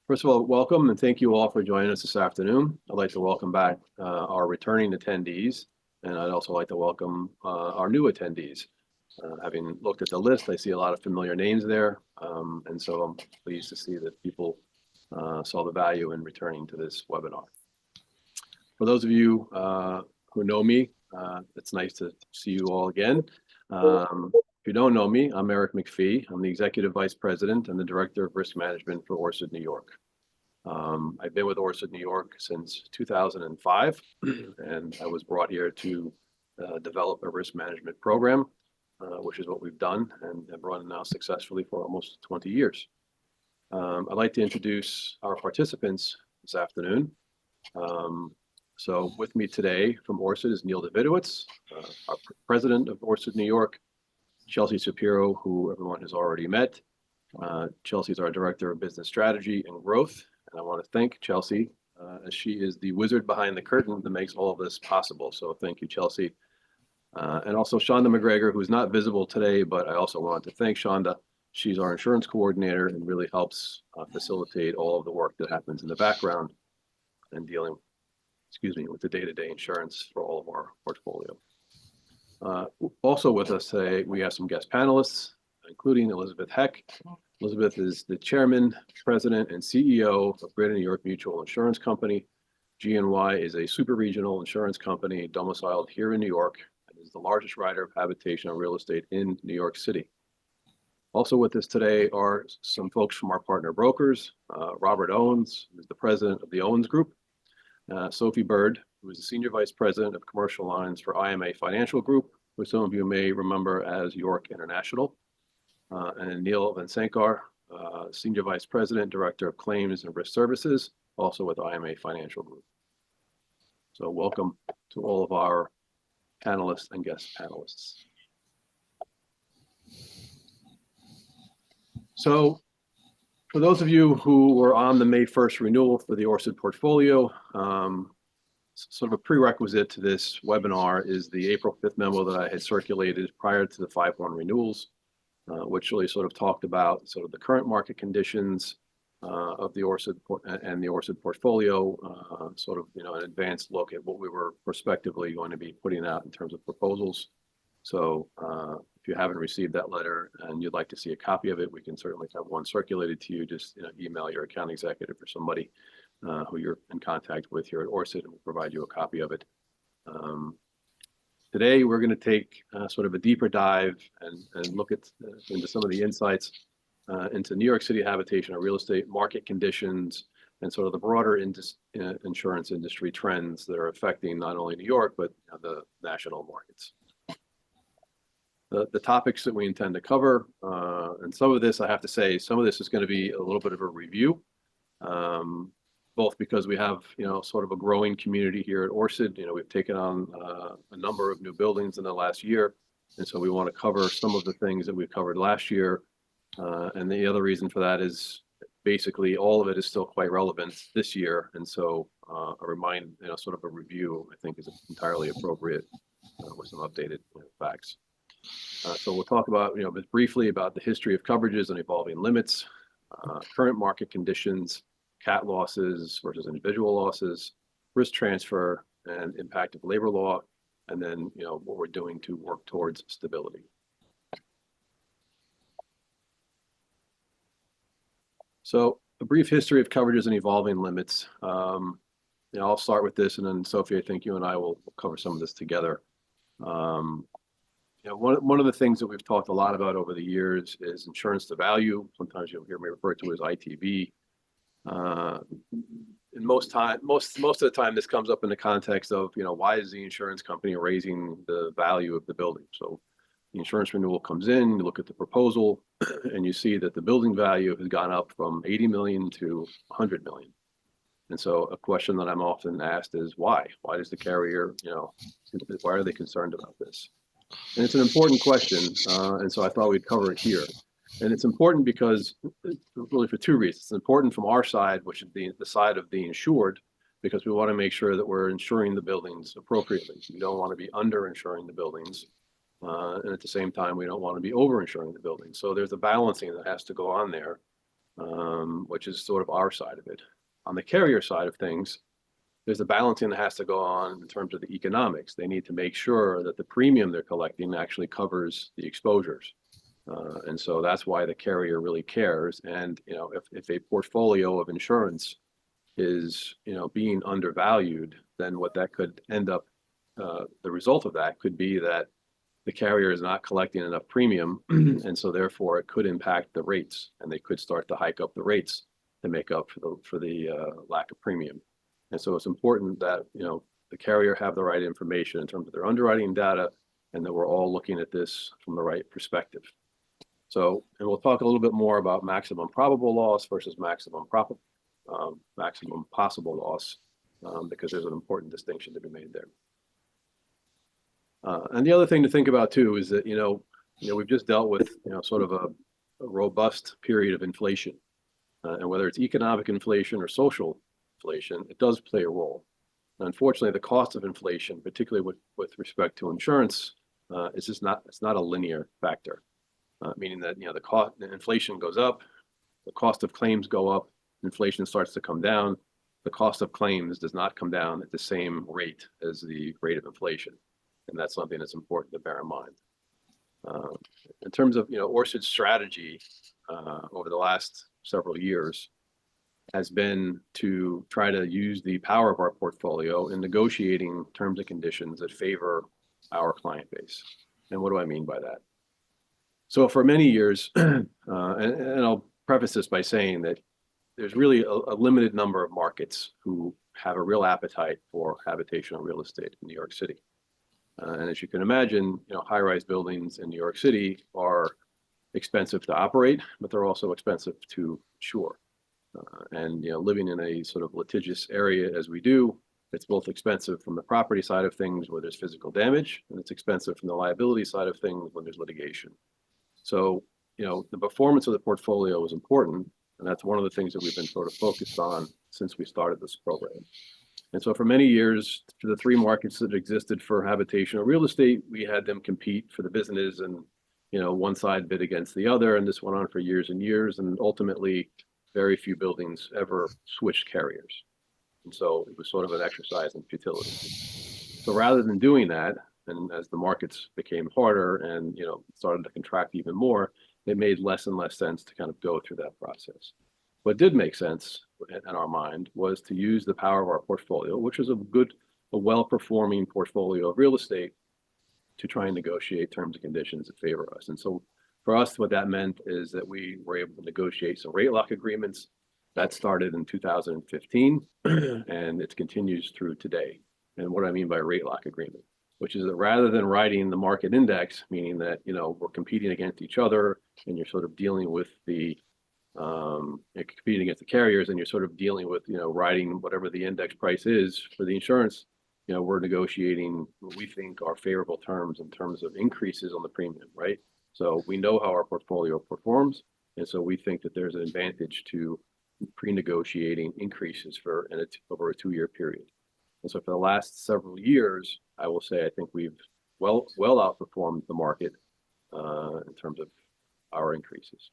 First of all, welcome and thank you all for joining us this afternoon. I'd like to welcome back our returning attendees, and I'd also like to welcome our new attendees. Having looked at the list, I see a lot of familiar names there, and so I'm pleased to see that people saw the value in returning to this webinar. For those of you who know me, it's nice to see you all again. If you don't know me, I'm Eric McPhee. I'm the Executive Vice President and the Director of Risk Management for Orsid, New York. I've been with Orsid, New York since 2005, and I was brought here to develop a risk management program, which is what we've done and have run now successfully for almost 20 years. I'd like to introduce our participants this afternoon. So with me today from Orsid is Neil Davidowitz, our President of Orsid, New York, Chelsea Shapiro, who everyone has already met. Chelsea's our Director of Business Strategy and Growth. And I want to thank Chelsea, as she is the wizard behind the curtain that makes all of this possible. So thank you, Chelsea. And also Shonda McGregor, who's not visible today, but I also want to thank Shonda. She's our insurance coordinator and really helps facilitate all of the work that happens in the background and dealing, with the day-to-day insurance for all of our portfolio. Also with us today, we have some guest panelists, including Elizabeth Heck. Elizabeth is the Chairman, President, and CEO of Greater New York Mutual Insurance Company. GNY is a super regional insurance company domiciled here in New York and is the largest writer of habitational real estate in New York City. Also with us today are some folks from our partner brokers. Robert Owens, who is the President of the Owens Group. Sophie Bird, who is the Senior Vice President of Commercial Lines for IMA Financial Group, who some of you may remember as York International. And Neil Vansankar, Senior Vice President, Director of Claims and Risk Services, also with IMA Financial Group. So welcome to all of our panelists and guest panelists. So for those of you who were on the May 1st renewal for the Orsid portfolio, sort of a prerequisite to this webinar is the April 5th memo that I had circulated prior to the 5/1 renewals, which really sort of talked about sort of the current market conditions of the Orsid and the Orsid portfolio, sort of, an advanced look at what we were prospectively going to be putting out in terms of proposals. So if you haven't received that letter and you'd like to see a copy of it, we can certainly have one circulated to you. Just email your account executive or somebody who you're in contact with here at Orsid, and we'll provide you a copy of it. Today, we're going to take sort of a deeper dive and look at into some of the insights into New York City habitational real estate market conditions and sort of the broader insurance industry trends that are affecting not only New York, but the national markets. The topics that we intend to cover, and some of this, I have to say, some of this is going to be a little bit of a review, both because we have, sort of a growing community here at Orsid. We've taken on a number of new buildings in the last year, and so we want to cover some of the things that we covered last year. And the other reason for that is basically all of it is still quite relevant this year, and so sort of a review, I think, is entirely appropriate with some updated facts. So we'll talk about, briefly about the history of coverages and evolving limits, current market conditions, cat losses versus individual losses, risk transfer, and impact of labor law, and then, what we're doing to work towards stability. So a brief history of coverages and evolving limits. I'll start with this, and then Sophie, I think you and I will cover some of this together. One of the things that we've talked a lot about over the years is insurance to value. Sometimes you'll hear me refer to as ITV. And most of the time, this comes up in the context of, why is the insurance company raising the value of the building? So the insurance renewal comes in, you look at the proposal, and you see that the building value has gone up from 80 million to 100 million. And so a question that I'm often asked is why? Why does the carrier, why are they concerned about this? And it's an important question, and so I thought we'd cover it here. And it's important because, really for two reasons. It's important from our side, which is the side of the insured, because we want to make sure that we're insuring the buildings appropriately. We don't want to be under-insuring the buildings, and at the same time, we don't want to be over-insuring the buildings. So there's a balancing that has to go on there. which is sort of our side of it. On the carrier side of things, there's a balancing that has to go on in terms of the economics. They need to make sure that the premium they're collecting actually covers the exposures. And so that's why the carrier really cares. And, if a portfolio of insurance is, being undervalued, then what that could end up, the result of that could be that the carrier is not collecting enough premium. And so therefore it could impact the rates, and they could start to hike up the rates to make up for the lack of premium. And so it's important that, the carrier have the right information in terms of their underwriting data, and that we're all looking at this from the right perspective. So, and we'll talk a little bit more about maximum probable loss versus maximum possible loss, because there's an important distinction to be made there. And the other thing to think about too is that, we've just dealt with, sort of a robust period of inflation, and whether it's economic inflation or social inflation, it does play a role. Unfortunately, the cost of inflation, particularly with respect to insurance, it's just not, it's not a linear factor, meaning that, the inflation goes up, the cost of claims go up, inflation starts to come down. The cost of claims does not come down at the same rate as the rate of inflation. And that's something that's important to bear in mind. In terms of, Orsid's strategy over the last several years has been to try to use the power of our portfolio in negotiating terms and conditions that favor our client base. And what do I mean by that? So for many years, and I'll preface this by saying that there's really a limited number of markets who have a real appetite for habitational real estate in New York City. And as you can imagine, high-rise buildings in New York City are expensive to operate, but they're also expensive to insure. And living in a sort of litigious area as we do, it's both expensive from the property side of things where there's physical damage, and it's expensive from the liability side of things when there's litigation. So, the performance of the portfolio is important, and that's one of the things that we've been sort of focused on since we started this program. And so for many years, for the three markets that existed for habitational real estate, we had them compete for the business, and one side bid against the other, and this went on for years and years, and ultimately very few buildings ever switched carriers. And so it was sort of an exercise in futility. So rather than doing that, and as the markets became harder and started to contract even more, it made less and less sense to kind of go through that process. What did make sense in our mind was to use the power of our portfolio, which is a well-performing portfolio of real estate, to try and negotiate terms and conditions that favor us. And so for us, what that meant is that we were able to negotiate some rate lock agreements. That started in 2015, and it continues through today. And what I mean by rate lock agreement, which is that rather than riding the market index, meaning that, we're competing against each other and you're sort of dealing with the, you're competing against the carriers and you're sort of dealing with, riding whatever the index price is for the insurance, we're negotiating what we think are favorable terms in terms of increases on the premium, right? So we know how our portfolio performs. And so we think that there's an advantage to pre-negotiating increases over a 2-year period. And so for the last several years, I will say, I think we've well outperformed the market in terms of our increases.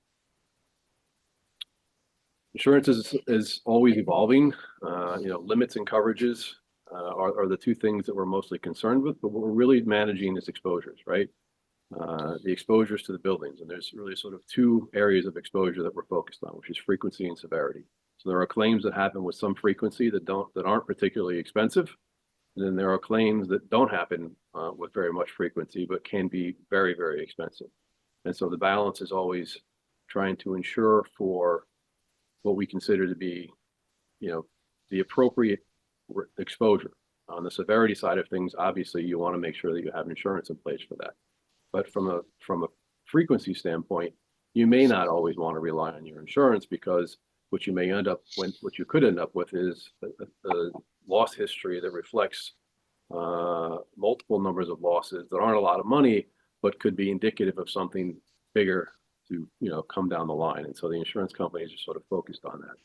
Insurance is always evolving. Limits and coverages are the two things that we're mostly concerned with, but what we're really managing is exposures, right? The exposures to the buildings. And there's really sort of two areas of exposure that we're focused on, which is frequency and severity. So there are claims that happen with some frequency that aren't particularly expensive. And then there are claims that don't happen with very much frequency, but can be very, very expensive. And so the balance is always trying to ensure for what we consider to be, the appropriate exposure. On the severity side of things, obviously you want to make sure that you have insurance in place for that. But from a frequency standpoint, you may not always want to rely on your insurance, because what you could end up with is a loss history that reflects multiple numbers of losses that aren't a lot of money, but could be indicative of something bigger to come down the line. And so the insurance companies are sort of focused on that.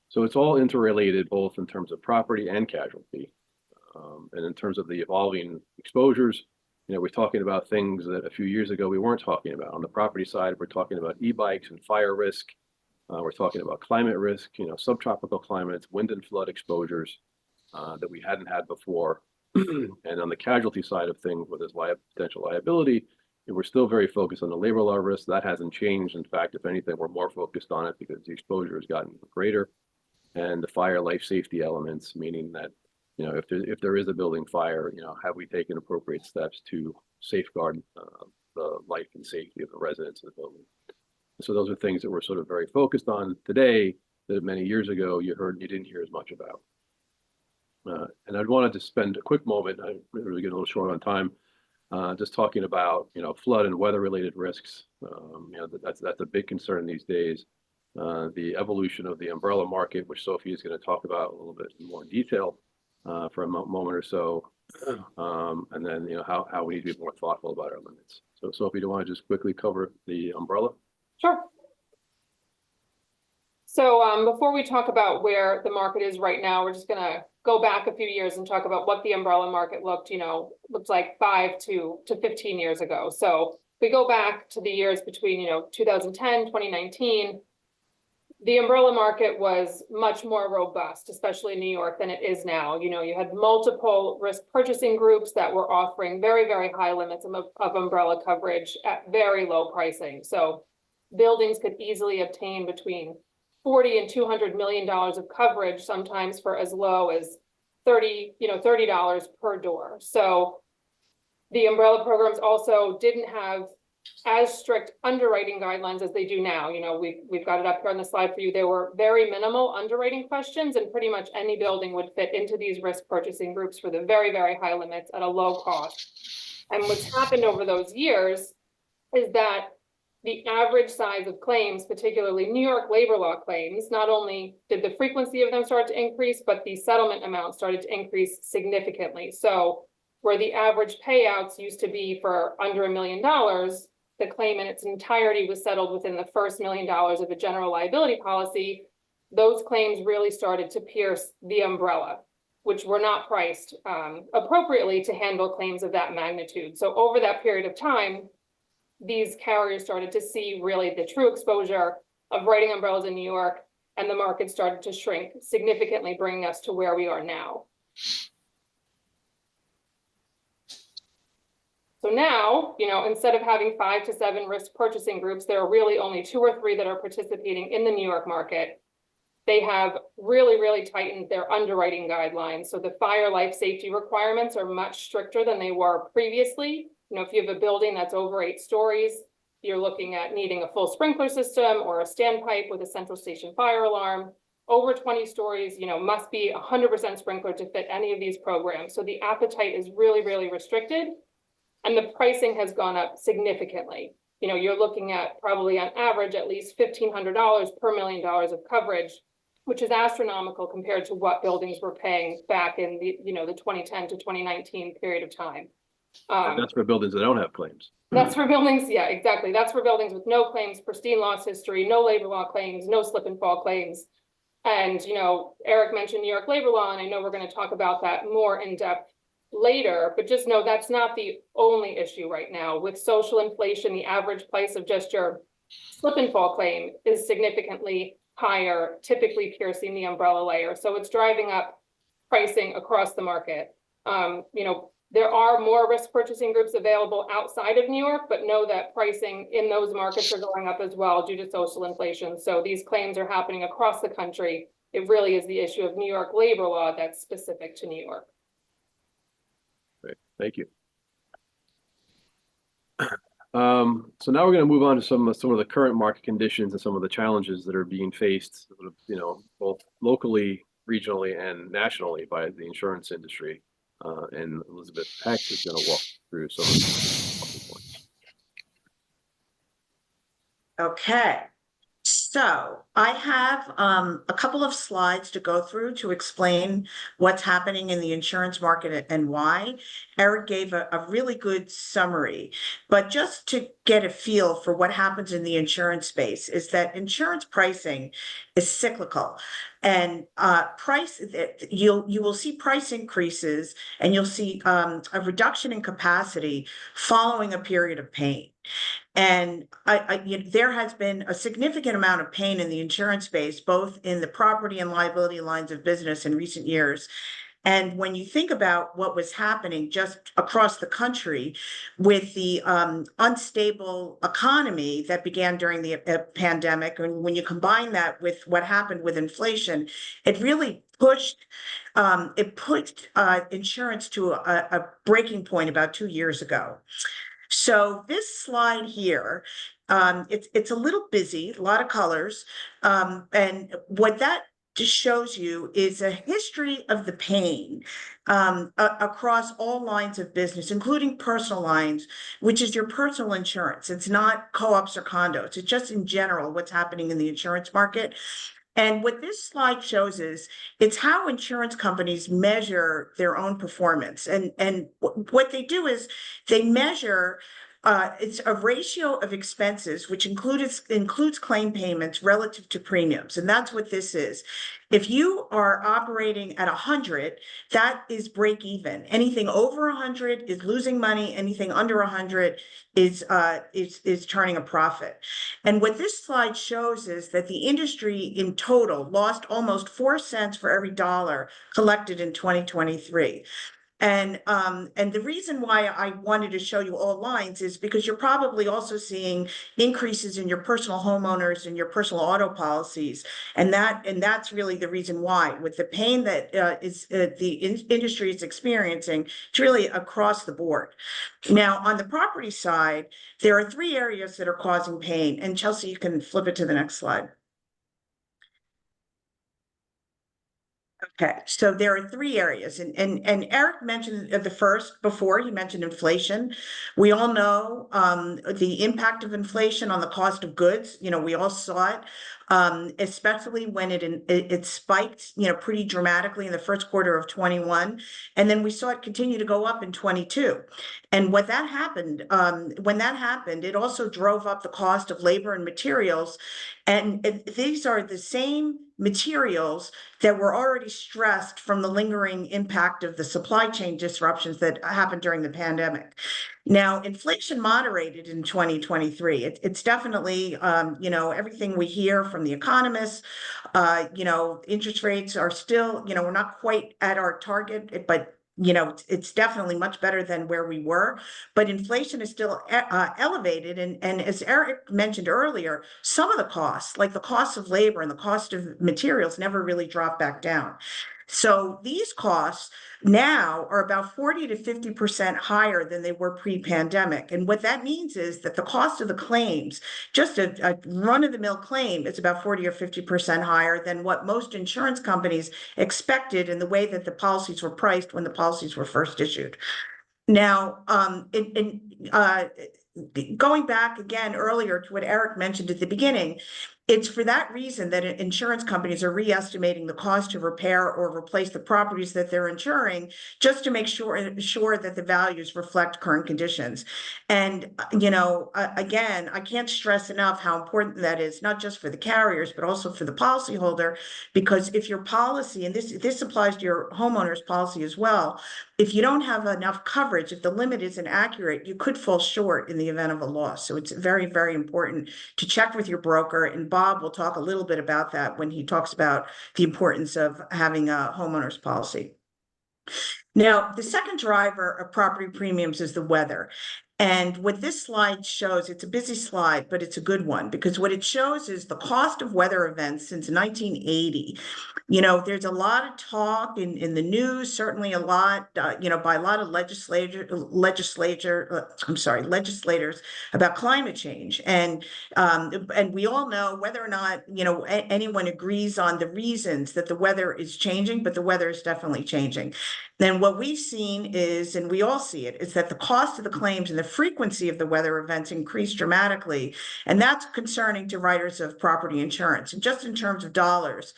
So it's all interrelated, both in terms of property and casualty. And in terms of the evolving exposures, we're talking about things that a few years ago we weren't talking about. On the property side, we're talking about e-bikes and fire risk. We're talking about climate risk, subtropical climates, wind and flood exposures that we hadn't had before. And on the casualty side of things, with this potential liability, we're still very focused on the labor law risk. That hasn't changed. In fact, if anything, we're more focused on it because the exposure has gotten greater. And the fire life safety elements, meaning that, if there is a building fire, have we taken appropriate steps to safeguard the life and safety of the residents of the building? So those are things that we're sort of very focused on today that many years ago you didn't hear as much about. And I'd wanted to spend a quick moment, I really get a little short on time, just talking about, flood and weather related risks. That's a big concern these days. The evolution of the umbrella market, which Sophie is going to talk about a little bit more in detail for a moment or so. And then, how we need to be more thoughtful about our limits. So Sophie, do you want to just quickly cover the umbrella? Sure. So before we talk about where the market is right now, we're just going to go back a few years and talk about what the umbrella market looked like 5 to 15 years ago. So if we go back to the years between, 2010, 2019, the umbrella market was much more robust, especially in New York, than it is now. You had multiple risk purchasing groups that were offering very, very high limits of umbrella coverage at very low pricing. So buildings could easily obtain between $40 and $200 million of coverage, sometimes for as low as $30 per door. So the umbrella programs also didn't have as strict underwriting guidelines as they do now. We've got it up here on the slide for you. There were very minimal underwriting questions, and pretty much any building would fit into these risk purchasing groups for the very, very high limits at a low cost. And what's happened over those years is that the average size of claims, particularly New York labor law claims, not only did the frequency of them start to increase, but the settlement amount started to increase significantly. So where the average payouts used to be for under $1 million, the claim in its entirety was settled within the first $1 million of a general liability policy. Those claims really started to pierce the umbrella, which were not priced appropriately to handle claims of that magnitude. So over that period of time, these carriers started to see really the true exposure of writing umbrellas in New York, and the market started to shrink significantly, bringing us to where we are now. So now, instead of having 5 to 7 risk purchasing groups, there are really only 2 or 3 that are participating in the New York market. They have really, really tightened their underwriting guidelines. So the fire life safety requirements are much stricter than they were previously. If you have a building that's over 8 stories, you're looking at needing a full sprinkler system or a standpipe with a central station fire alarm. Over 20 stories, must be 100% sprinkler to fit any of these programs. So the appetite is really, really restricted, and the pricing has gone up significantly. You're looking at probably on average at least $1,500 per $1 million of coverage, which is astronomical compared to what buildings were paying back in the 2010 to 2019 period of time. And that's for buildings that don't have claims. That's for buildings, yeah, exactly. That's for buildings with no claims, pristine loss history, no labor law claims, no slip and fall claims. And, Eric mentioned New York labor law, and I know we're going to talk about that more in depth later, but just know that's not the only issue right now. With social inflation, the average price of just your slip and fall claim is significantly higher, typically piercing the umbrella layer. So it's driving up pricing across the market. There are more risk purchasing groups available outside of New York, but know that pricing in those markets are going up as well due to social inflation. So these claims are happening across the country. It really is the issue of New York labor law that's specific to New York. Great, thank you. So now we're going to move on to some of the current market conditions and some of the challenges that are being faced, both locally, regionally, and nationally by the insurance industry. And Elizabeth Peck is going to walk through some of the points. Okay, so I have a couple of slides to go through to explain what's happening in the insurance market and why. Eric gave a really good summary, but just to get a feel for what happens in the insurance space is that insurance pricing is cyclical. And you will see price increases, and you'll see a reduction in capacity following a period of pain. And there has been a significant amount of pain in the insurance space, both in the property and liability lines of business in recent years. And when you think about what was happening just across the country with the unstable economy that began during the pandemic, and when you combine that with what happened with inflation, it really pushed insurance to a breaking point about 2 years ago. So this slide here, it's a little busy, a lot of colors, and what that just shows you is a history of the pain across all lines of business, including personal lines, which is your personal insurance. It's not co-ops or condos. It's just in general what's happening in the insurance market. And what this slide shows is it's how insurance companies measure their own performance. And what they do is they measure it's a ratio of expenses, which includes claim payments relative to premiums. And that's what this is. If you are operating at 100, that is break even. Anything over 100 is losing money. Anything under 100 is turning a profit. And what this slide shows is that the industry in total lost almost 4 cents for every dollar collected in 2023. And the reason why I wanted to show you all lines is because you're probably also seeing increases in your personal homeowners and your personal auto policies, and that's really the reason why. With the pain that the industry is experiencing, it's really across the board. Now, on the property side, there are 3 areas that are causing pain, and Chelsea, you can flip it to the next slide. Okay, so there are 3 areas, and Eric mentioned the first before. He mentioned inflation. We all know the impact of inflation on the cost of goods. We all saw it, especially when it spiked, pretty dramatically in the first quarter of 21, and then we saw it continue to go up in 22. And when that happened, it also drove up the cost of labor and materials, and these are the same materials that were already stressed from the lingering impact of the supply chain disruptions that happened during the pandemic. Now, inflation moderated in 2023. It's definitely, everything we hear from the economists, interest rates are still, we're not quite at our target, but it's definitely much better than where we were, but inflation is still elevated. And as Eric mentioned earlier, some of the costs, like the cost of labor and the cost of materials, never really dropped back down. So these costs now are about 40 to 50% higher than they were pre-pandemic. And what that means is that the cost of the claims, just a run-of-the-mill claim, is about 40 or 50% higher than what most insurance companies expected in the way that the policies were priced when the policies were first issued. Now, going back again earlier to what Eric mentioned at the beginning, it's for that reason that insurance companies are re-estimating the cost to repair or replace the properties that they're insuring, just to make sure that the values reflect current conditions. And, again, I can't stress enough how important that is, not just for the carriers, but also for the policyholder, because if your policy, and this applies to your homeowner's policy as well, if you don't have enough coverage, if the limit isn't accurate, you could fall short in the event of a loss. So it's very, very important to check with your broker, and Bob will talk a little bit about that when he talks about the importance of having a homeowner's policy. Now, the second driver of property premiums is the weather. And what this slide shows, it's a busy slide, but it's a good one, because what it shows is the cost of weather events since 1980. There's a lot of talk in the news, certainly a lot, by a lot of legislators about climate change. And we all know whether or not, anyone agrees on the reasons that the weather is changing, but the weather is definitely changing. Then what we've seen is, and we all see it, is that the cost of the claims and the frequency of the weather events increased dramatically. And that's concerning to writers of property insurance. And just in terms of dollars,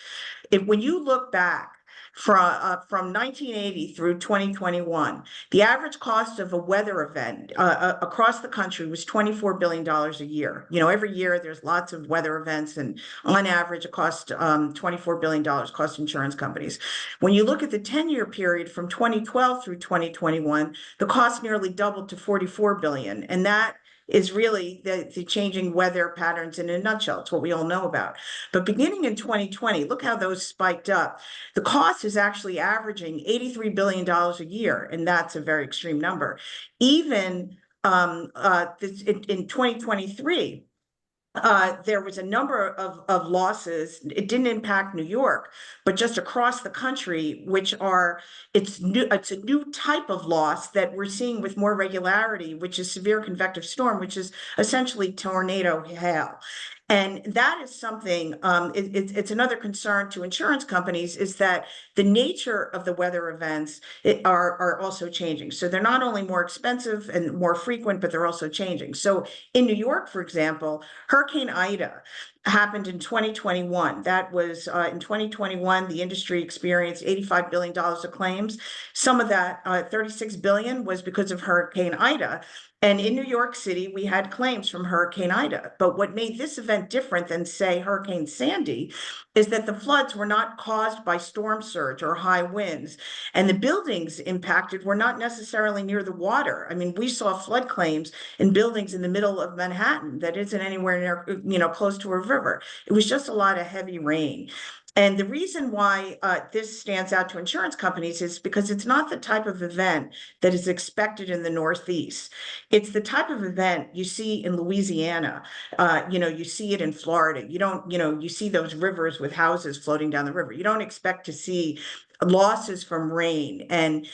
when you look back from 1980 through 2021, the average cost of a weather event across the country was $24 billion a year. Every year there's lots of weather events, and on average it costs $24 billion cost insurance companies. When you look at the 10-year period from 2012 through 2021, the cost nearly doubled to $44 billion, and that is really the changing weather patterns in a nutshell. It's what we all know about. But beginning in 2020, look how those spiked up. The cost is actually averaging $83 billion a year, and that's a very extreme number. Even in 2023, there was a number of losses. It didn't impact New York, but just across the country, it's a new type of loss that we're seeing with more regularity, which is severe convective storm, which is essentially tornado hail. And that is something, it's another concern to insurance companies, is that the nature of the weather events are also changing. So they're not only more expensive and more frequent, but they're also changing. So in New York, for example, Hurricane Ida happened in 2021. That was in 2021, the industry experienced $85 billion of claims. Some of that, 36 billion, was because of Hurricane Ida. And in New York City, we had claims from Hurricane Ida. But what made this event different than, say, Hurricane Sandy is that the floods were not caused by storm surge or high winds. And the buildings impacted were not necessarily near the water. I mean, we saw flood claims in buildings in the middle of Manhattan that isn't anywhere near, close to a river. It was just a lot of heavy rain. And the reason why this stands out to insurance companies is because it's not the type of event that is expected in the Northeast. It's the type of event you see in Louisiana. You see it in Florida. You don't, you see those rivers with houses floating down the river. You don't expect to see losses from rain. And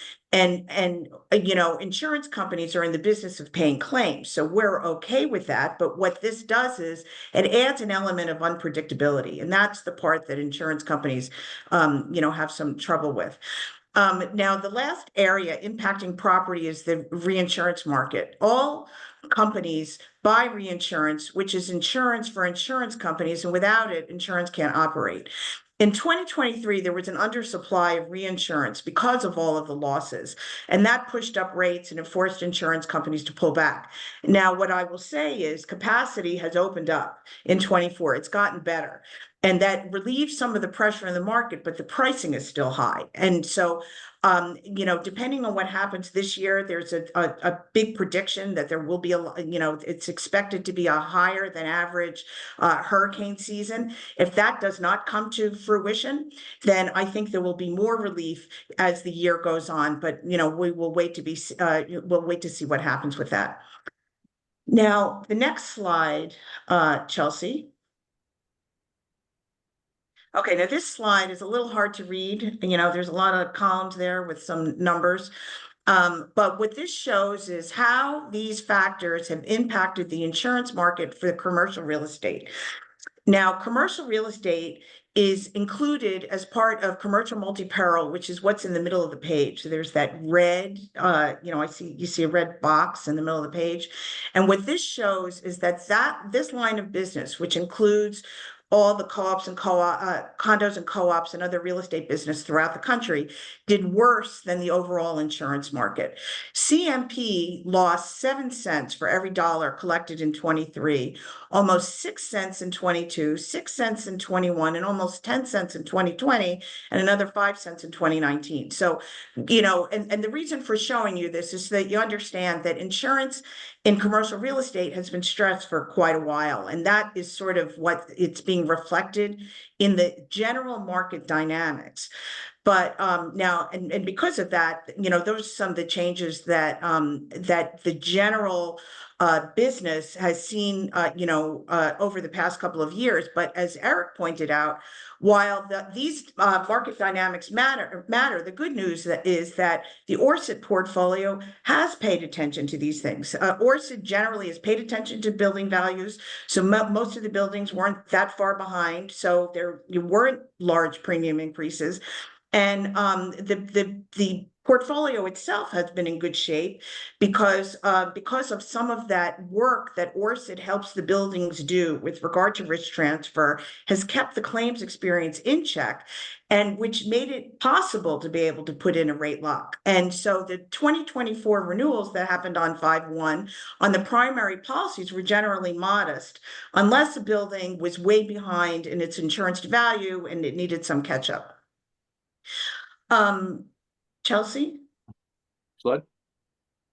insurance companies are in the business of paying claims, so we're okay with that. But what this does is it adds an element of unpredictability, and that's the part that insurance companies, have some trouble with. Now, the last area impacting property is the reinsurance market. All companies buy reinsurance, which is insurance for insurance companies, and without it, insurance can't operate. In 2023, there was an undersupply of reinsurance because of all of the losses, and that pushed up rates and it forced insurance companies to pull back. Now, what I will say is capacity has opened up in 24. It's gotten better, and that relieves some of the pressure in the market, but the pricing is still high. And so, depending on what happens this year, there's a big prediction that there will be it's expected to be a higher than average hurricane season. If that does not come to fruition, then I think there will be more relief as the year goes on. But we will wait to see what happens with that. Now, the next slide, Chelsea. Okay, now this slide is a little hard to read. There's a lot of columns there with some numbers. But what this shows is how these factors have impacted the insurance market for commercial real estate. Now, commercial real estate is included as part of commercial multi-peril, which is what's in the middle of the page. So there's that red, you see a red box in the middle of the page. And what this shows is that this line of business, which includes all the co-ops and condos and co-ops and other real estate business throughout the country, did worse than the overall insurance market. CMP lost 7 cents for every dollar collected in 23, almost 6 cents in 22, 6 cents in 21, and almost 10 cents in 2020, and another 5 cents in 2019. So, and the reason for showing you this is that you understand that insurance in commercial real estate has been stressed for quite a while, and that is sort of what it's being reflected in the general market dynamics. But now, and because of that, those are some of the changes that that the general business has seen, over the past couple of years. But as Eric pointed out, while these market dynamics matter, the good news is that the Orsid portfolio has paid attention to these things. Orsid generally has paid attention to building values, so most of the buildings weren't that far behind, so there weren't large premium increases. And the portfolio itself has been in good shape because of some of that work that Orsid helps the buildings do with regard to risk transfer, has kept the claims experience in check, and which made it possible to be able to put in a rate lock. And so the 2024 renewals that happened on 5/1 on the primary policies were generally modest, unless a building was way behind in its insurance value and it needed some catch up. Chelsea? Slide.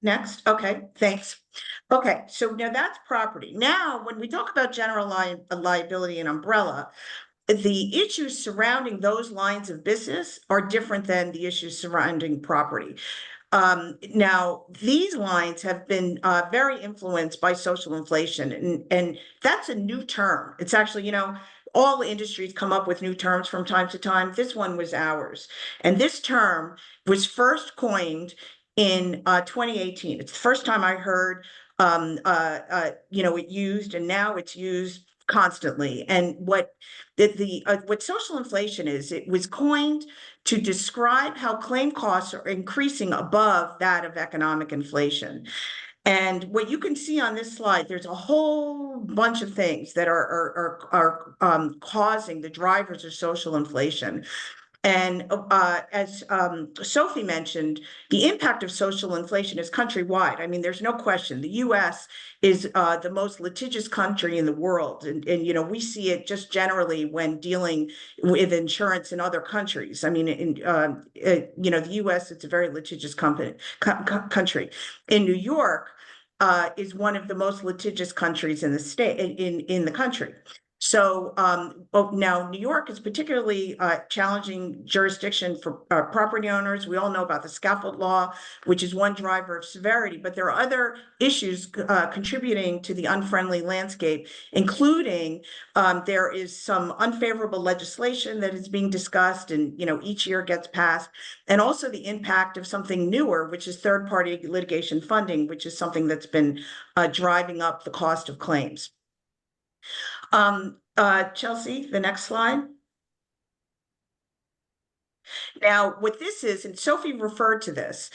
next. Okay, thanks. Okay, so now that's property. Now, when we talk about general liability and umbrella, the issues surrounding those lines of business are different than the issues surrounding property. Now, these lines have been very influenced by social inflation, and that's a new term. It's actually, all industries come up with new terms from time to time. This one was ours. And this term was first coined in 2018. It's the first time I heard it used, and now it's used constantly. And what what social inflation is, it was coined to describe how claim costs are increasing above that of economic inflation. And what you can see on this slide, there's a whole bunch of things that are causing the drivers of social inflation. And as Sophie mentioned, the impact of social inflation is countrywide. I mean, there's no question. The U.S. is the most litigious country in the world. And we see it just generally when dealing with insurance in other countries. I mean, the U.S., it's a very litigious country. In New York, is one of the most litigious countries in the state, in the country. So now New York is particularly challenging jurisdiction for property owners. We all know about the scaffold law, which is one driver of severity, but there are other issues contributing to the unfriendly landscape, including there is some unfavorable legislation that is being discussed and, each year gets passed, and also the impact of something newer, which is third-party litigation funding, which is something that's been driving up the cost of claims. Chelsea, the next slide. Now, what this is, and Sophie referred to this,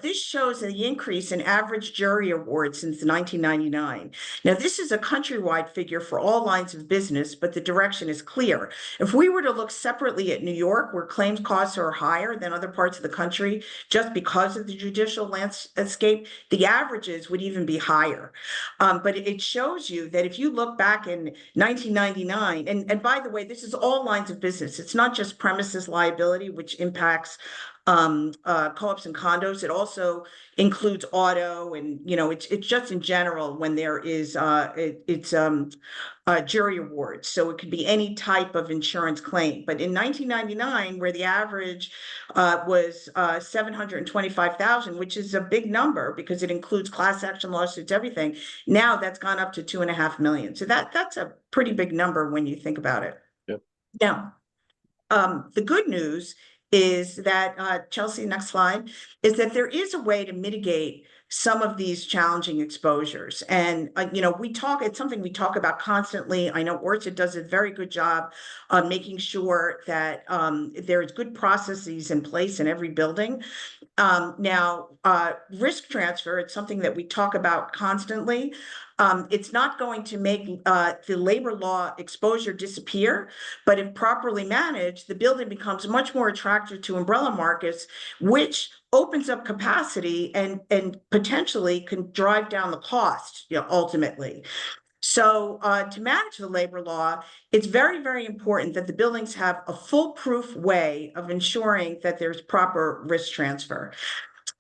this shows the increase in average jury awards since 1999. Now, this is a countrywide figure for all lines of business, but the direction is clear. If we were to look separately at New York, where claims costs are higher than other parts of the country, just because of the judicial landscape, the averages would even be higher. But it shows you that if you look back in 1999, and by the way, this is all lines of business. It's not just premises liability, which impacts co-ops and condos. It also includes auto, and it's just in general when there is jury awards. So it could be any type of insurance claim. But in 1999, where the average was 725,000, which is a big number because it includes class action lawsuits, everything. Now that's gone up to 2.5 million. So that's a pretty big number when you think about it. Yep. Now, the good news is that, Chelsea, next slide, is that there is a way to mitigate some of these challenging exposures. And, it's something we talk about constantly. I know Orsid does a very good job on making sure that there's good processes in place in every building. Now, risk transfer, it's something that we talk about constantly. It's not going to make the labor law exposure disappear, but if properly managed, the building becomes much more attractive to umbrella markets, which opens up capacity and potentially can drive down the cost, ultimately. So to manage the labor law, it's very, very important that the buildings have a foolproof way of ensuring that there's proper risk transfer.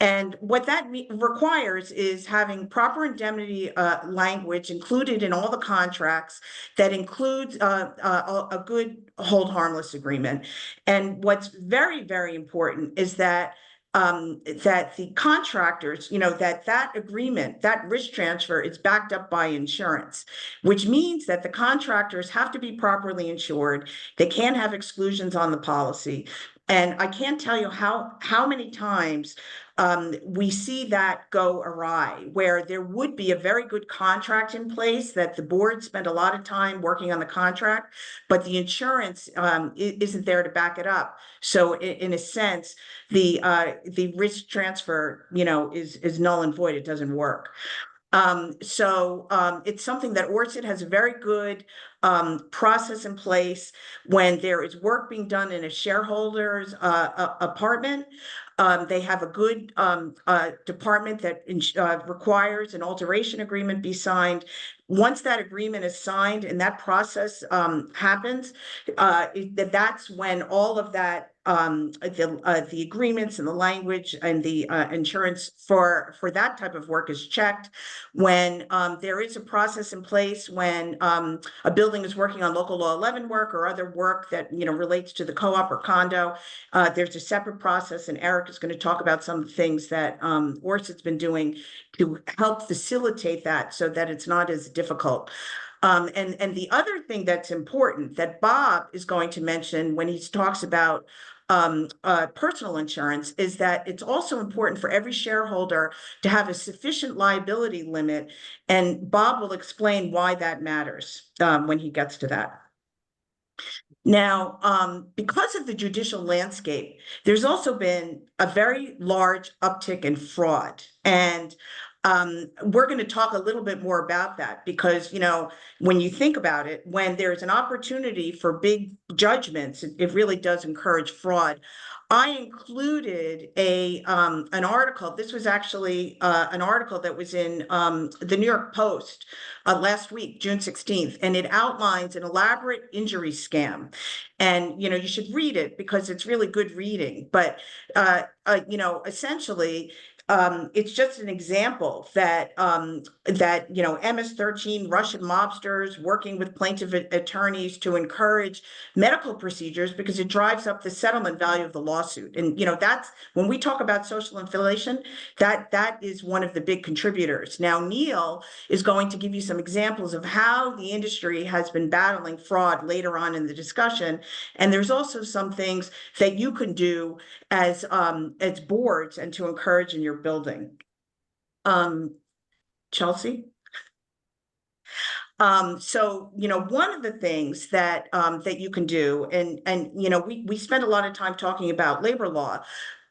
And what that requires is having proper indemnity language included in all the contracts that includes a good hold harmless agreement. And what's very, very important is that that the contractors, that agreement, that risk transfer is backed up by insurance, which means that the contractors have to be properly insured. They can't have exclusions on the policy. And I can't tell you how many times we see that go awry, where there would be a very good contract in place that the board spent a lot of time working on the contract, but the insurance isn't there to back it up. So in a sense, the risk transfer, is null and void. It doesn't work. So it's something that Orsid has a very good process in place when there is work being done in a shareholder's apartment. They have a good department that requires an alteration agreement be signed. Once that agreement is signed and that process happens, that's when all of that the agreements and the language and the insurance for that type of work is checked. When there is a process in place, when a building is working on local law 11 work or other work that relates to the co-op or condo, there's a separate process, and Eric is going to talk about some of the things that Orsid's been doing to help facilitate that so that it's not as difficult. And the other thing that's important that Bob is going to mention when he talks about personal insurance is that it's also important for every shareholder to have a sufficient liability limit. And Bob will explain why that matters when he gets to that. Now, because of the judicial landscape, there's also been a very large uptick in fraud. And we're going to talk a little bit more about that because, when you think about it, when there's an opportunity for big judgments, it really does encourage fraud. I included an article. This was actually an article that was in the New York Post last week, June 16th, and it outlines an elaborate injury scam. And, you should read it because it's really good reading. But, essentially, it's just an example that MS-13 Russian mobsters working with plaintiff attorneys to encourage medical procedures because it drives up the settlement value of the lawsuit. And that's when we talk about social inflation, that is one of the big contributors. Now, Neil is going to give you some examples of how the industry has been battling fraud later on in the discussion. And there's also some things that you can do as boards and to encourage in your building. Chelsea? So, one of the things that that you can do, and we spend a lot of time talking about labor law,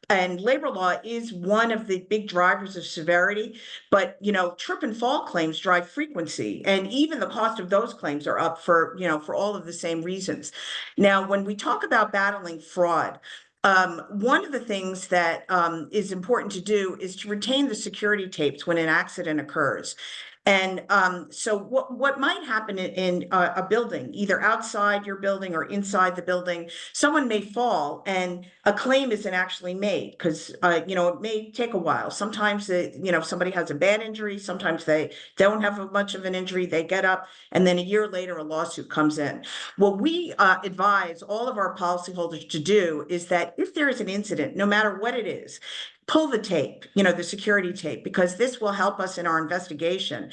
and labor law is one of the big drivers of severity, but trip and fall claims drive frequency, and even the cost of those claims are up for all of the same reasons. Now, when we talk about battling fraud, one of the things that is important to do is to retain the security tapes when an accident occurs. And so what might happen in a building, either outside your building or inside the building, someone may fall and a claim isn't actually made because, it may take a while. Sometimes, somebody has a bad injury. Sometimes they don't have much of an injury. They get up and then a year later, a lawsuit comes in. What we advise all of our policyholders to do is that if there is an incident, no matter what it is, pull the tape, the security tape, because this will help us in our investigation.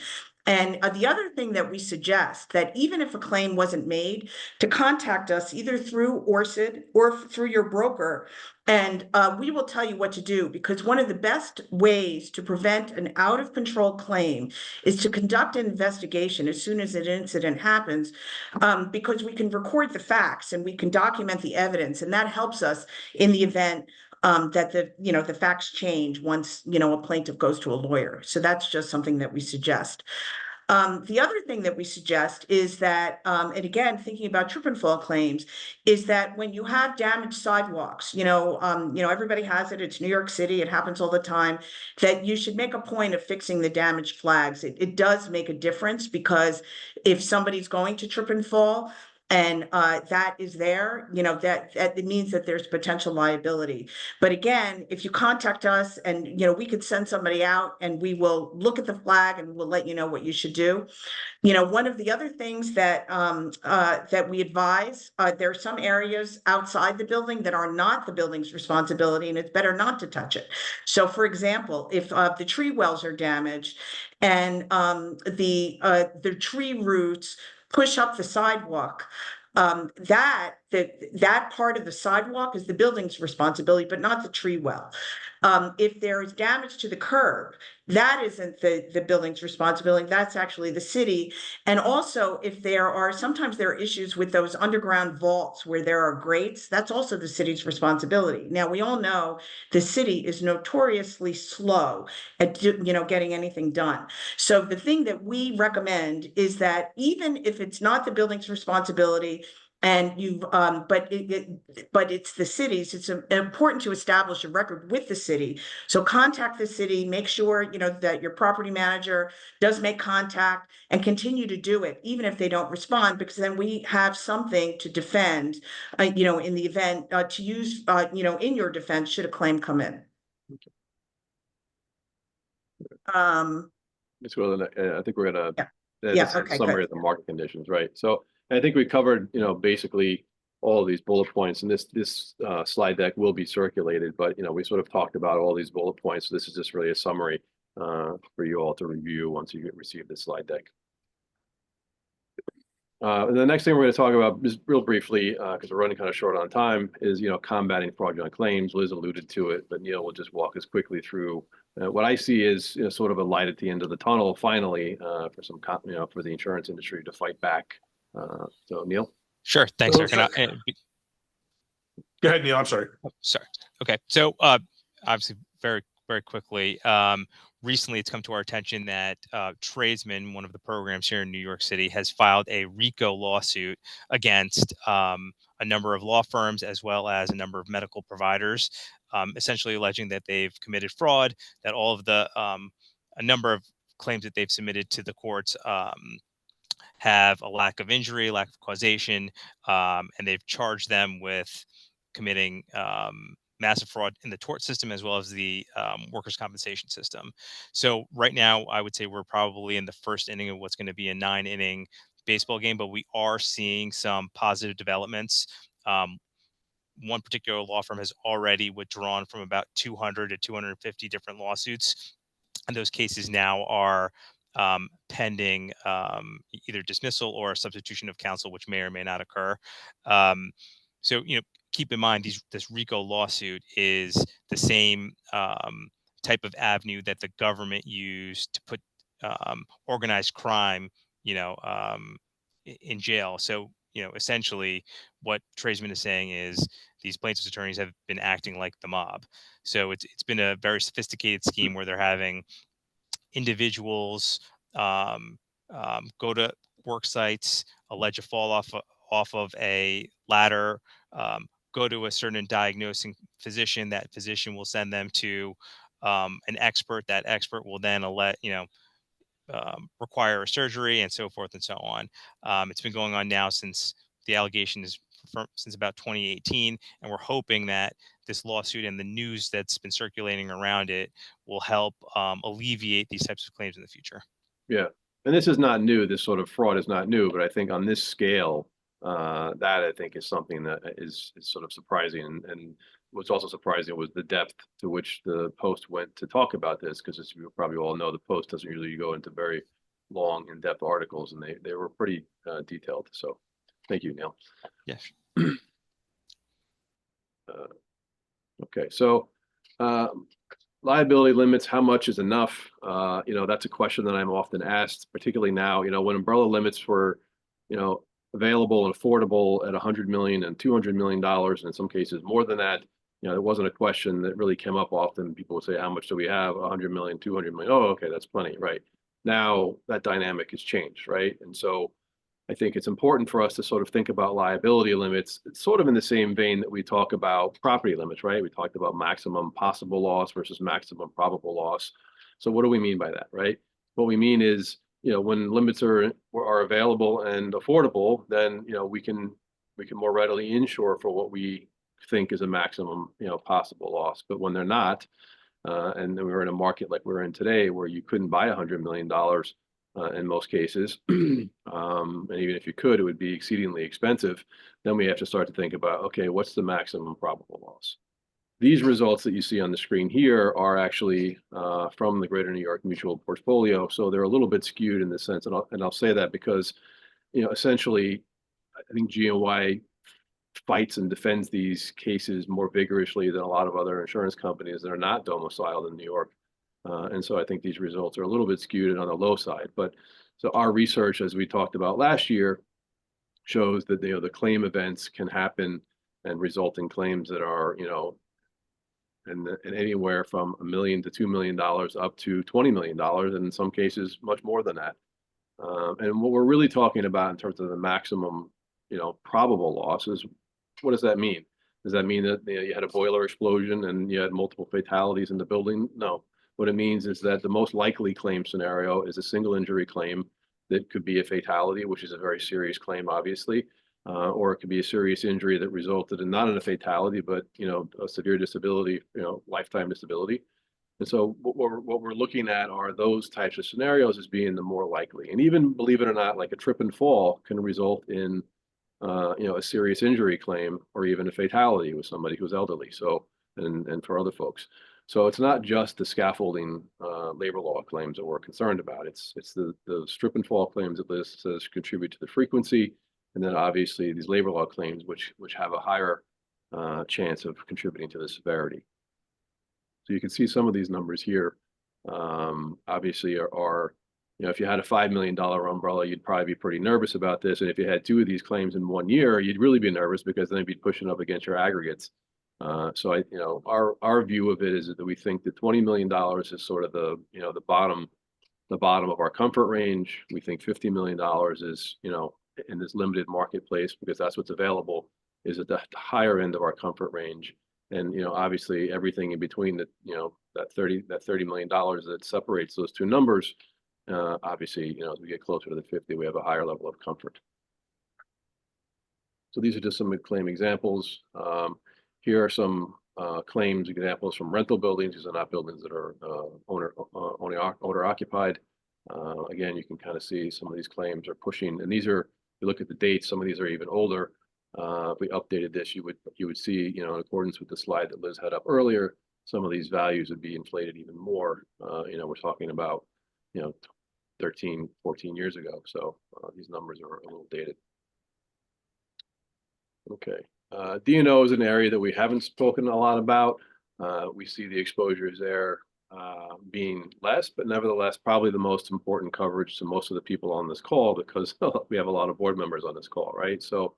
And the other thing that we suggest that even if a claim wasn't made, to contact us either through Orsid or through your broker, and we will tell you what to do, because one of the best ways to prevent an out of control claim is to conduct an investigation as soon as an incident happens, because we can record the facts and we can document the evidence, and that helps us in the event that the facts change once a plaintiff goes to a lawyer. So that's just something that we suggest. The other thing that we suggest is that, and again, thinking about trip and fall claims, is that when you have damaged sidewalks, everybody has it. It's New York City. It happens all the time. That you should make a point of fixing the damaged flags. It does make a difference because if somebody's going to trip and fall, and that is there, that it means that there's potential liability. But again, if you contact us and, we could send somebody out and we will look at the flag and we'll let you know what you should do. One of the other things that that we advise, there are some areas outside the building that are not the building's responsibility, and it's better not to touch it. So, for example, if the tree wells are damaged and the tree roots push up the sidewalk, that part of the sidewalk is the building's responsibility, but not the tree well. If there is damage to the curb, that isn't the building's responsibility. That's actually the city. And also, if sometimes there are issues with those underground vaults where there are grates, that's also the city's responsibility. Now, we all know the city is notoriously slow at getting anything done. So the thing that we recommend is that even if it's not the building's responsibility, And you've, but but it's the cities, it's important to establish a record with the city. So contact the city, make sure, that your property manager does make contact and continue to do it, even if they don't respond, because then we have something to defend, in the event, to use, in your defense, should a claim come in. Let's go to I think we're gonna, Yeah. this Yeah, is okay, a summary good. of the market conditions, right? So I think we covered, basically all of these bullet points, and this slide deck will be circulated, but we sort of talked about all these bullet points. So this is just really a summary for you all to review once you receive the slide deck. And the next thing we're going to talk about, just real briefly, because we're running kind of short on time, is combating fraudulent claims. Liz alluded to it, but Neil will just walk us quickly through what I see is sort of a light at the end of the tunnel. Finally, for some for the insurance industry to fight back. So Neil. Sure. Thanks, So, Eric. Go ahead, Neil. I'm sorry. Sorry. Okay. So obviously, very, very quickly, recently it's come to our attention that Tradesman, one of the programs here in New York City, has filed a RICO lawsuit against a number of law firms as well as a number of medical providers, essentially alleging that they've committed fraud, that all of the a number of claims that they've submitted to the courts have a lack of injury, lack of causation, and they've charged them with committing massive fraud in the tort system as well as the workers' compensation system. So right now, I would say we're probably in the first inning of what's going to be a 9-inning baseball game, but we are seeing some positive developments. One particular law firm has already withdrawn from about 200 to 250 different lawsuits, and those cases now are pending either dismissal or substitution of counsel, which may or may not occur. So, keep in mind this RICO lawsuit is the same type of avenue that the government used to put organized crime, in jail. So, essentially what Tradesman is saying is these plaintiffs' attorneys have been acting like the mob. So it's been a very sophisticated scheme where they're having individuals go to work sites, allege a fall off of a ladder, go to a certain diagnosing physician. That physician will send them to an expert. That expert will then require a surgery and so forth and so on. It's been going on now since the allegation is since about 2018, and we're hoping that this lawsuit and the news that's been circulating around it will help alleviate these types of claims in the future. Yeah, and this is not new. This sort of fraud is not new, but I think on this scale, that I think is something that is sort of surprising. And what's also surprising was the depth to which the Post went to talk about this, because as you probably all know, the Post doesn't usually go into very long, in-depth articles, and they were pretty detailed. So thank you, Neil. Yes. Okay, so liability limits, how much is enough? That's a question that I'm often asked, particularly now, when umbrella limits were, available and affordable at $100 million and $200 million, and in some cases more than that. It wasn't a question that really came up often. People would say, how much do we have? 100 million, 200 million. Oh, okay, that's plenty, right? Now that dynamic has changed, right? And so I think it's important for us to sort of think about liability limits. It's sort of in the same vein that we talk about property limits, right? We talked about maximum possible loss versus maximum probable loss. So what do we mean by that, right? What we mean is, when limits are available and affordable, then we can more readily insure for what we think is a maximum possible loss. But when they're not, and then we're in a market like we're in today, where you couldn't buy $100 million in most cases, and even if you could, it would be exceedingly expensive. Then we have to start to think about, okay, what's the maximum probable loss? These results that you see on the screen here are actually from the Greater New York Mutual portfolio, so they're a little bit skewed in this sense, and I'll say that because, essentially, I think GNY fights and defends these cases more vigorously than a lot of other insurance companies that are not domiciled in New York. And so I think these results are a little bit skewed and on the low side. But so our research, as we talked about last year, shows that the claim events can happen and result in claims that are and anywhere from $1 million to $2 million up to $20 million, and in some cases much more than that. And what we're really talking about in terms of the maximum probable losses. What does that mean? Does that mean that you had a boiler explosion and you had multiple fatalities in the building? No. What it means is that the most likely claim scenario is a single injury claim that could be a fatality, which is a very serious claim, obviously, or it could be a serious injury that resulted in not in a fatality, but a severe disability, lifetime disability. And so what we're looking at are those types of scenarios as being the more likely. And even, believe it or not, like a trip and fall can result in a serious injury claim or even a fatality with somebody who's elderly. So and for other folks. So it's not just the scaffolding labor law claims that we're concerned about. It's the strip and fall claims that Liz says contribute to the frequency, and then obviously these labor law claims which have a higher chance of contributing to the severity. So you can see some of these numbers here. Obviously are if you had a $5 million umbrella, you'd probably be pretty nervous about this. And if you had 2 of these claims in 1 year, you'd really be nervous because then you'd be pushing up against your aggregates. So our view of it is that we think that $20 million is sort of the bottom of our comfort range. We think $50 million is, in this limited marketplace, because that's what's available, is at the higher end of our comfort range. And, obviously everything in between that $30 million that separates those two numbers, obviously, as we get closer to the 50, we have a higher level of comfort. So these are just some claim examples. Here are some claims examples from rental buildings. These are not buildings that are owner occupied. Again, you can kind of see some of these claims are pushing, and these are, if you look at the dates, some of these are even older. If we updated this, you would see, in accordance with the slide that Liz had up earlier, some of these values would be inflated even more. We're talking about, 13, 14 years ago. So these numbers are a little dated. Okay. D&O is an area that we haven't spoken a lot about. We see the exposures there being less, but nevertheless, probably the most important coverage to most of the people on this call, because we have a lot of board members on this call, right? So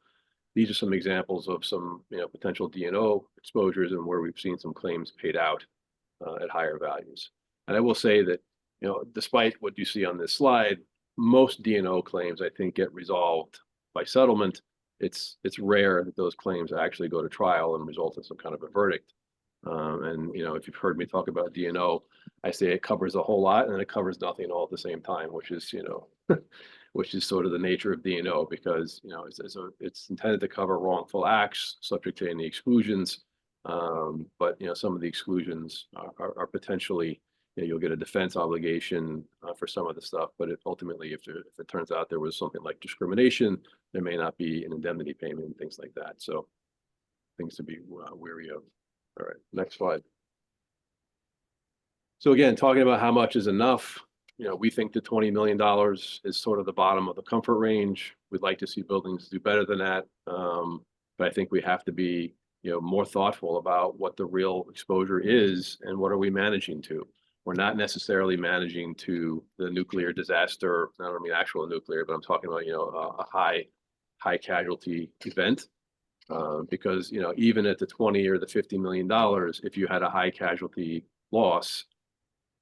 these are some examples of some potential D&O exposures and where we've seen some claims paid out at higher values. And I will say that, despite what you see on this slide, most D&O claims, I think, get resolved by settlement. It's rare that those claims actually go to trial and result in some kind of a verdict. And if you've heard me talk about D&O, I say it covers a whole lot and it covers nothing all at the same time, which is which is sort of the nature of D&O, because it's intended to cover wrongful acts subject to any exclusions. But some of the exclusions are potentially, you'll get a defense obligation for some of the stuff, but ultimately, if it turns out there was something like discrimination, there may not be an indemnity payment and things like that. So things to be wary of. All right, next slide. So again, talking about how much is enough, we think the $20 million is sort of the bottom of the comfort range. We'd like to see buildings do better than that. But I think we have to be, more thoughtful about what the real exposure is and what are we managing to. We're not necessarily managing to the nuclear disaster. I don't mean actual nuclear, but I'm talking about, a high casualty event. Because, even at the 20 or the $50 million, if you had a high casualty loss,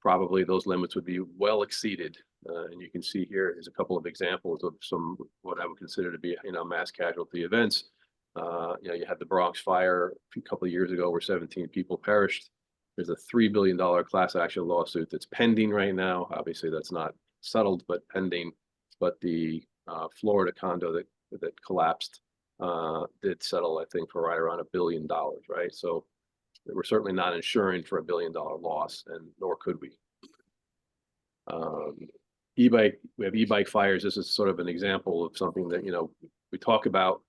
probably those limits would be well exceeded. And you can see here is a couple of examples of some, what I would consider to be, mass casualty events. You had the Bronx fire a couple of years ago where 17 people perished. There's a $3 billion class action lawsuit that's pending right now. Obviously, that's not settled, but pending. But the Florida condo that collapsed did settle, I think, for right around $1 billion, right? So we're certainly not insuring for $1 billion loss, and nor could we. E-bike, we have e-bike fires. This is sort of an example of something that, we talk about,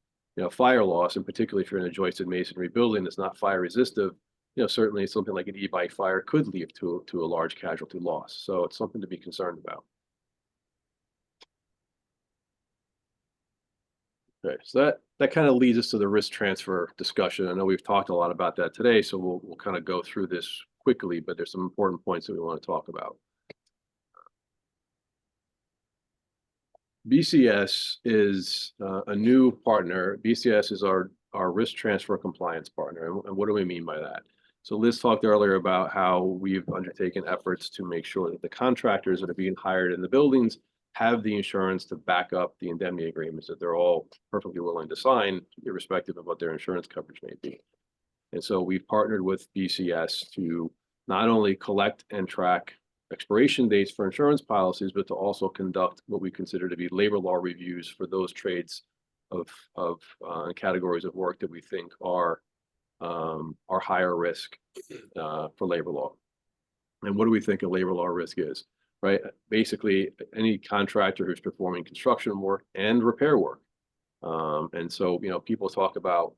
fire loss, and particularly if you're in a joisted masonry building that's not fire resistive, certainly something like an e-bike fire could lead to a large casualty loss. So it's something to be concerned about. Okay, so that kind of leads us to the risk transfer discussion. I know we've talked a lot about that today, so we'll kind of go through this quickly, but there's some important points that we want to talk about. BCS is a new partner. BCS is our risk transfer compliance partner. And what do we mean by that? So Liz talked earlier about how we've undertaken efforts to make sure that the contractors that are being hired in the buildings have the insurance to back up the indemnity agreements that they're all perfectly willing to sign, irrespective of what their insurance coverage may be. And so we've partnered with BCS to not only collect and track expiration dates for insurance policies, but to also conduct what we consider to be labor law reviews for those trades of categories of work that we think are higher risk for labor law. And what do we think a labor law risk is? Right? Basically, any contractor who's performing construction work and repair work. And so, people talk about,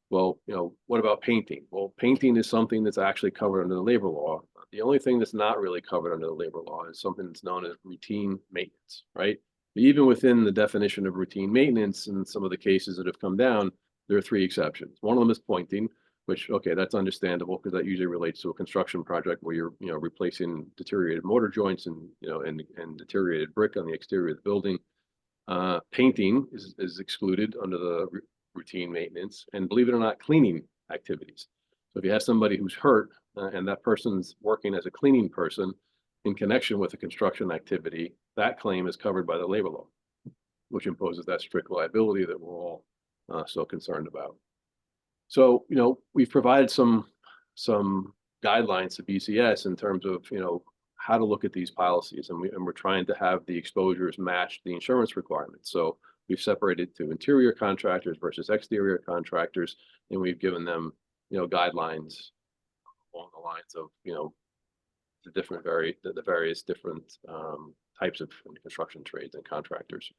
well, what about painting? Well, painting is something that's actually covered under the labor law. The only thing that's not really covered under the labor law is something that's known as routine maintenance, right? Even within the definition of routine maintenance, in some of the cases that have come down, there are 3 exceptions. One of them is pointing, which, okay, that's understandable because that usually relates to a construction project where you're, replacing deteriorated mortar joints and, and deteriorated brick on the exterior of the building. Painting is excluded under the routine maintenance, and believe it or not, cleaning activities. So if you have somebody who's hurt and that person's working as a cleaning person in connection with a construction activity, that claim is covered by the labor law, which imposes that strict liability that we're all so concerned about. So, we've provided some guidelines to BCS in terms of, how to look at these policies, and we're trying to have the exposures match the insurance requirements. So we've separated to interior contractors versus exterior contractors, and we've given them, guidelines along the lines of, the various different types of construction trades and contractors.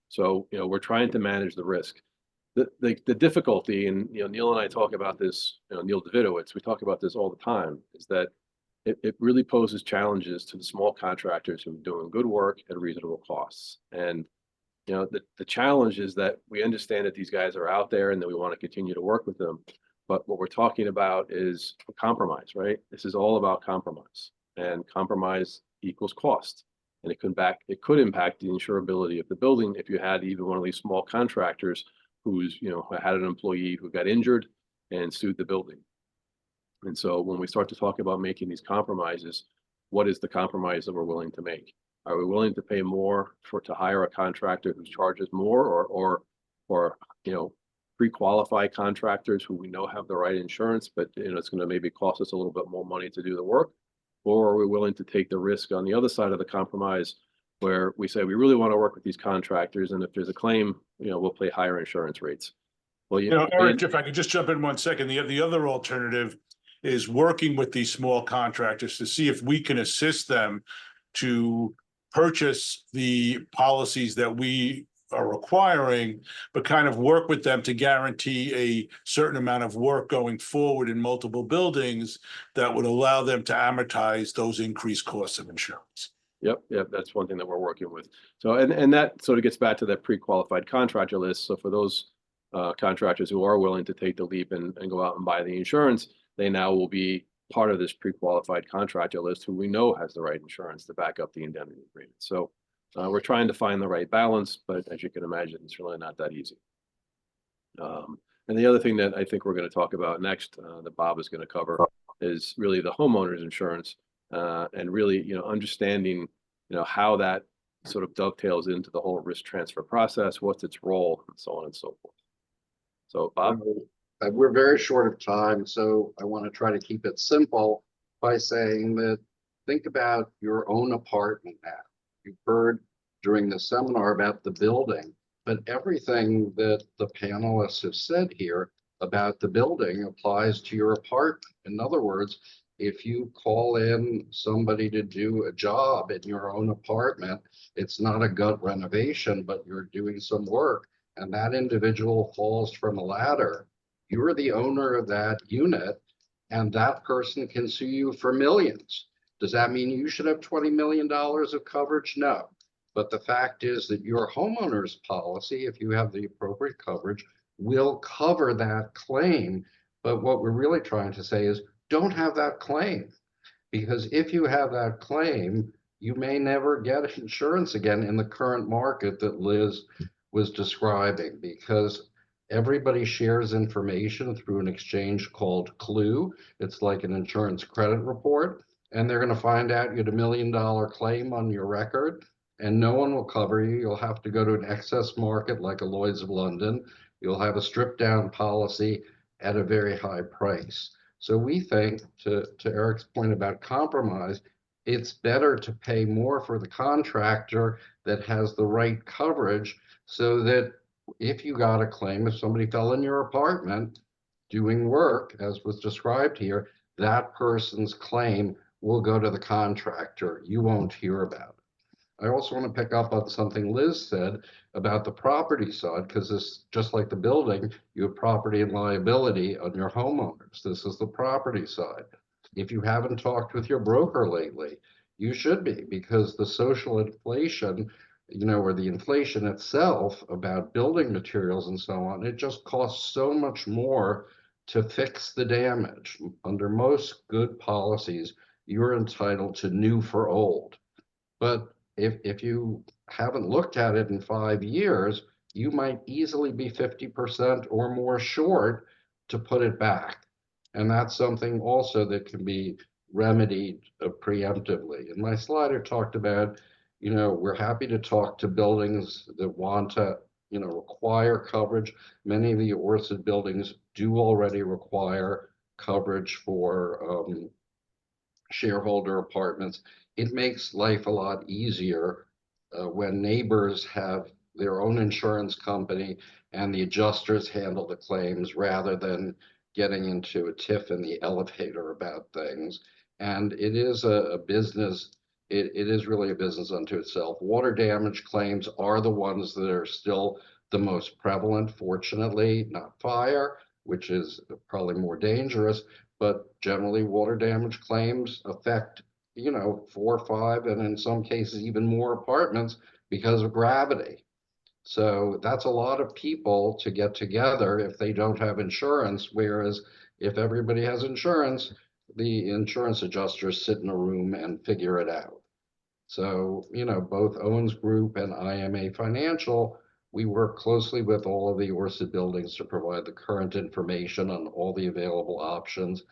So, we're trying to manage the risk. The difficulty, and Neil and I talk about this, Neil Davidowitz, we talk about this all the time, is that it really poses challenges to the small contractors who are doing good work at reasonable costs. And the challenge is that we understand that these guys are out there and that we want to continue to work with them. But what we're talking about is a compromise, right? This is all about compromise, and compromise equals cost. And it could impact the insurability of the building if you had even one of these small contractors who's, had an employee who got injured and sued the building. And so when we start to talk about making these compromises, what is the compromise that we're willing to make? Are we willing to pay more to hire a contractor who charges more, or pre-qualify contractors who we know have the right insurance, but it's going to maybe cost us a little bit more money to do the work? Or are we willing to take the risk on the other side of the compromise, where we say we really want to work with these contractors, and if there's a claim, we'll pay higher insurance rates? Well, Eric, if I could just jump in 1 second, the other alternative is working with these small contractors to see if we can assist them to purchase the policies that we are requiring, but kind of work with them to guarantee a certain amount of work going forward in multiple buildings that would allow them to amortize those increased costs of insurance. Yep, that's one thing that we're working with. So, and that sort of gets back to that pre-qualified contractor list. So for those contractors who are willing to take the leap and go out and buy the insurance, they now will be part of this pre-qualified contractor list who we know has the right insurance to back up the indemnity agreement. So we're trying to find the right balance, but as you can imagine, it's really not that easy. And the other thing that I think we're going to talk about next, that Bob is going to cover, is really the homeowners insurance, and really, understanding, how that sort of dovetails into the whole risk transfer process, what's its role, and so on and so forth. So, Bob? We're very short of time, so I want to try to keep it simple by saying that think about your own apartment now. You've heard during the seminar about the building, but everything that the panelists have said here about the building applies to your apartment. In other words, if you call in somebody to do a job in your own apartment, it's not a gut renovation, but you're doing some work, and that individual falls from a ladder. You're the owner of that unit, and that person can sue you for millions. Does that mean you should have $20 million of coverage? No. But the fact is that your homeowner's policy, if you have the appropriate coverage, will cover that claim. But what we're really trying to say is don't have that claim, because if you have that claim, you may never get insurance again in the current market that Liz was describing, because everybody shares information through an exchange called Clue. It's like an insurance credit report, and they're going to find out you had $1 million claim on your record. and no one will cover you. You'll have to go to an excess market like a Lloyd's of London. You'll have a stripped down policy at a very high price. So we think, to Eric's point about compromise, it's better to pay more for the contractor that has the right coverage, so that if you got a claim, if somebody fell in your apartment doing work, as was described here, that person's claim will go to the contractor. You won't hear about it. I also want to pick up on something Liz said about the property side, because this, just like the building, you have property and liability on your homeowners. This is the property side. If you haven't talked with your broker lately, you should be, because the social inflation, or the inflation itself about building materials and so on, it just costs so much more to fix the damage. Under most good policies, you're entitled to new for old. But if you haven't looked at it in 5 years, you might easily be 50% or more short to put it back. And that's something also that can be remedied preemptively. And my slider talked about, we're happy to talk to buildings that want to, require coverage. Many of the Orsid buildings do already require coverage for shareholder apartments. It makes life a lot easier when neighbors have their own insurance company and the adjusters handle the claims, rather than getting into a tiff in the elevator about things. And it is a business. It is really a business unto itself. Water damage claims are the ones that are still the most prevalent, fortunately, not fire, which is probably more dangerous, but generally water damage claims affect, 4 or 5, and in some cases even more apartments because of gravity. So that's a lot of people to get together if they don't have insurance, whereas if everybody has insurance, the insurance adjusters sit in a room and figure it out. So, both Owens Group and IMA Financial, we work closely with all of the Orsid buildings to provide the current information on all the available options.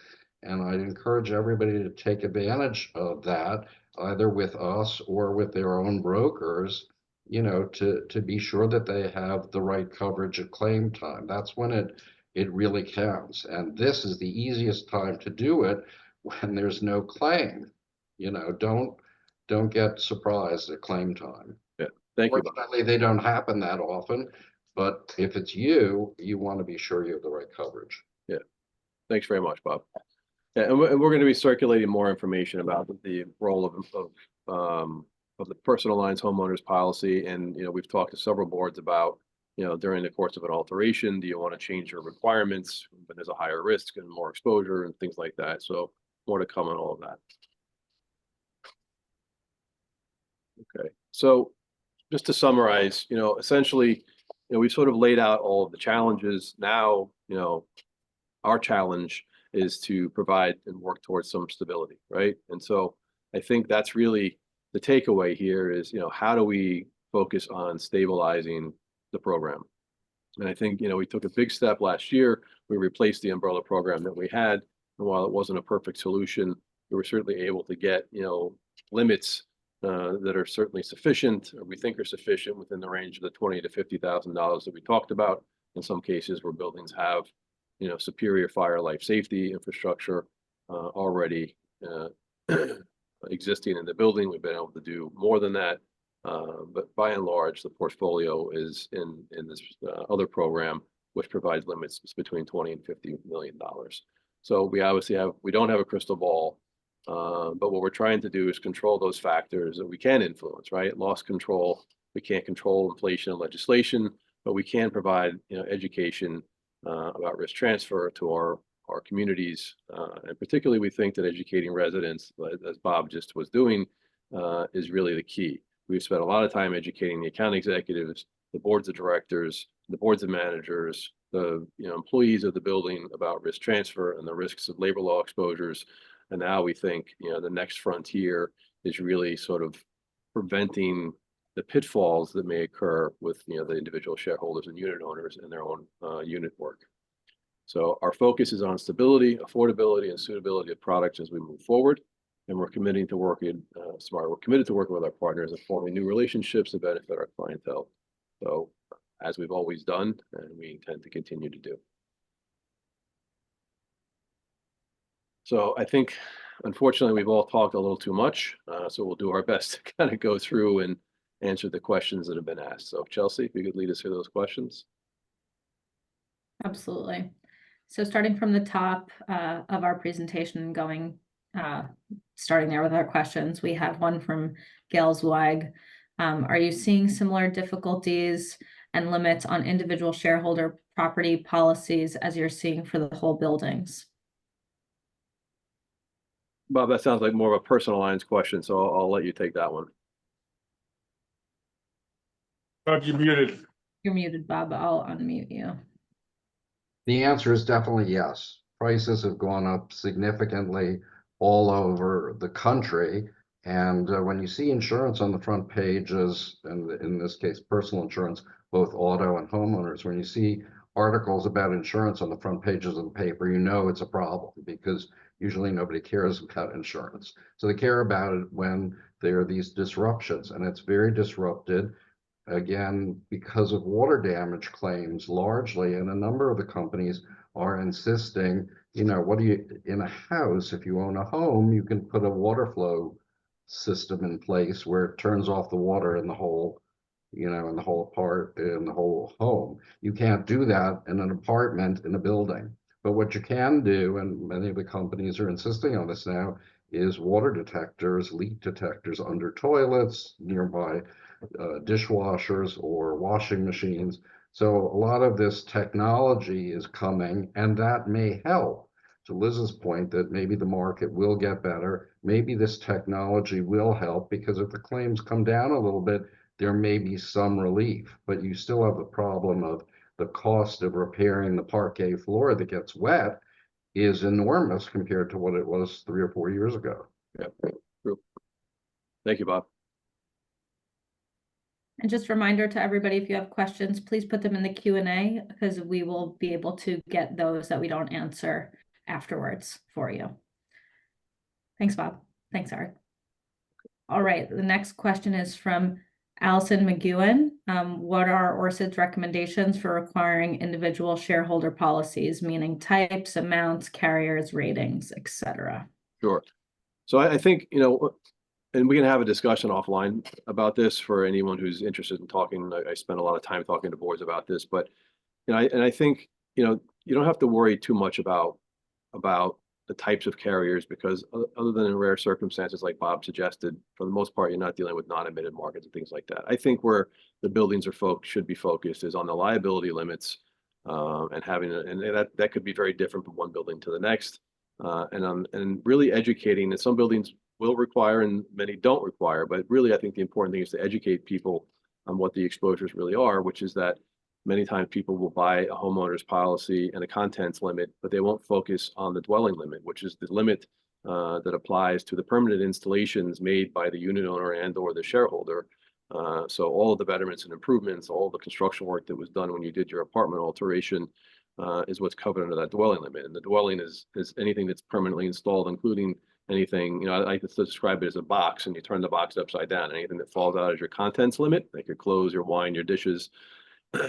And I'd encourage everybody to take advantage of that, either with us or with their own brokers, to be sure that they have the right coverage at claim time. That's when it really counts. And this is the easiest time to do it, when there's no claim. Don't get surprised at claim time. Yeah, thank you. Fortunately, they don't happen that often, but if it's you want to be sure you have the right coverage. Yeah, thanks very much, Bob. Yeah, and we're going to be circulating more information about the role of the personal lines homeowners policy. And, we've talked to several boards about, during the course of an alteration, do you want to change your requirements when there's a higher risk and more exposure and things like that. So more to come on all of that. Okay, so just to summarize, essentially, we sort of laid out all of the challenges. Now, our challenge is to provide and work towards some stability, right? And so I think that's really the takeaway here is, how do we focus on stabilizing the program? And I think, we took a big step last year. We replaced the umbrella program that we had. And while it wasn't a perfect solution, we were certainly able to get, limits that are certainly sufficient, or we think are sufficient, within the range of the $20,000 to $50,000 that we talked about. In some cases where buildings have, superior fire life safety infrastructure already existing in the building, we've been able to do more than that. But by and large, the portfolio is in this other program, which provides limits between $20 and $50 million. So we obviously don't have a crystal ball. But what we're trying to do is control those factors that we can influence, right? Loss control, we can't control inflation and legislation, but we can provide, education about risk transfer to our communities. And particularly, we think that educating residents, as Bob just was doing, is really the key. We've spent a lot of time educating the account executives, the boards of directors, the boards of managers, the employees of the building about risk transfer and the risks of labor law exposures. And now we think, the next frontier is really sort of preventing the pitfalls that may occur with, the individual shareholders and unit owners in their own unit work. So our focus is on stability, affordability, and suitability of products as we move forward. And we're committing to working smart. We're committed to working with our partners and forming new relationships to benefit our clientele. So as we've always done, and we intend to continue to do. So I think, unfortunately, we've all talked a little too much. So we'll do our best to kind of go through and answer the questions that have been asked. So Chelsea, if you could lead us through those questions. Absolutely. So starting from the top of our presentation and going, starting there with our questions, we have one from Gail Zweig. Are you seeing similar difficulties and limits on individual shareholder property policies as you're seeing for the whole buildings? Bob, that sounds like more of a personal lines question, so I'll let you take that one. Bob, you're muted. You're muted, Bob. I'll unmute you. The answer is definitely yes. Prices have gone up significantly all over the country. And when you see insurance on the front pages, and in this case, personal insurance, both auto and homeowners, when you see articles about insurance on the front pages of the paper, you know it's a problem because usually nobody cares about insurance. So they care about it when there are these disruptions, and it's very disrupted. Again, because of water damage claims largely, and a number of the companies are insisting, you know, what do you, in a house, if you own a home, you can put a water flow system in place where it turns off the water in the whole, you know, in the whole home. You can't do that in an apartment in a building. But what you can do, and many of the companies are insisting on this now, is water detectors, leak detectors under toilets, nearby dishwashers or washing machines. So a lot of this technology is coming, and that may help. To Liz's point, that maybe the market will get better. Maybe this technology will help, because if the claims come down a little bit, there may be some relief, but you still have the problem of the cost of repairing the parquet floor that gets wet is enormous compared to what it was 3 or 4 years ago. Yeah, true. Thank you, Bob. And just a reminder to everybody, if you have questions, please put them in the Q&A, because we will be able to get those that we don't answer afterwards for you. Thanks, Bob. Thanks, Eric. All right, the next question is from Allison McEwen. What are Orsid's recommendations for requiring individual shareholder policies, meaning types, amounts, carriers, ratings, etc.? Sure. So I think, you know, and we can have a discussion offline about this for anyone who's interested in talking. I spend a lot of time talking to boards about this, but, you know, I think, you know, you don't have to worry too much about the types of carriers, because other than in rare circumstances, like Bob suggested, for the most part, you're not dealing with non-admitted markets and things like that. I think where the buildings should be focused is on the liability limits, and having that could be very different from one building to the next, and really educating. And some buildings will require and many don't require, but really I think the important thing is to educate people on what the exposures really are, which is that many times people will buy a homeowner's policy and a contents limit, but they won't focus on the dwelling limit, which is the limit that applies to the permanent installations made by the unit owner and or the shareholder. So all of the betterments and improvements, all the construction work that was done when you did your apartment alteration is what's covered under that dwelling limit. And the dwelling is anything that's permanently installed, including anything, you know, I like to describe it as a box, and you turn the box upside down. Anything that falls out is your contents limit, like your clothes, your wine, your dishes,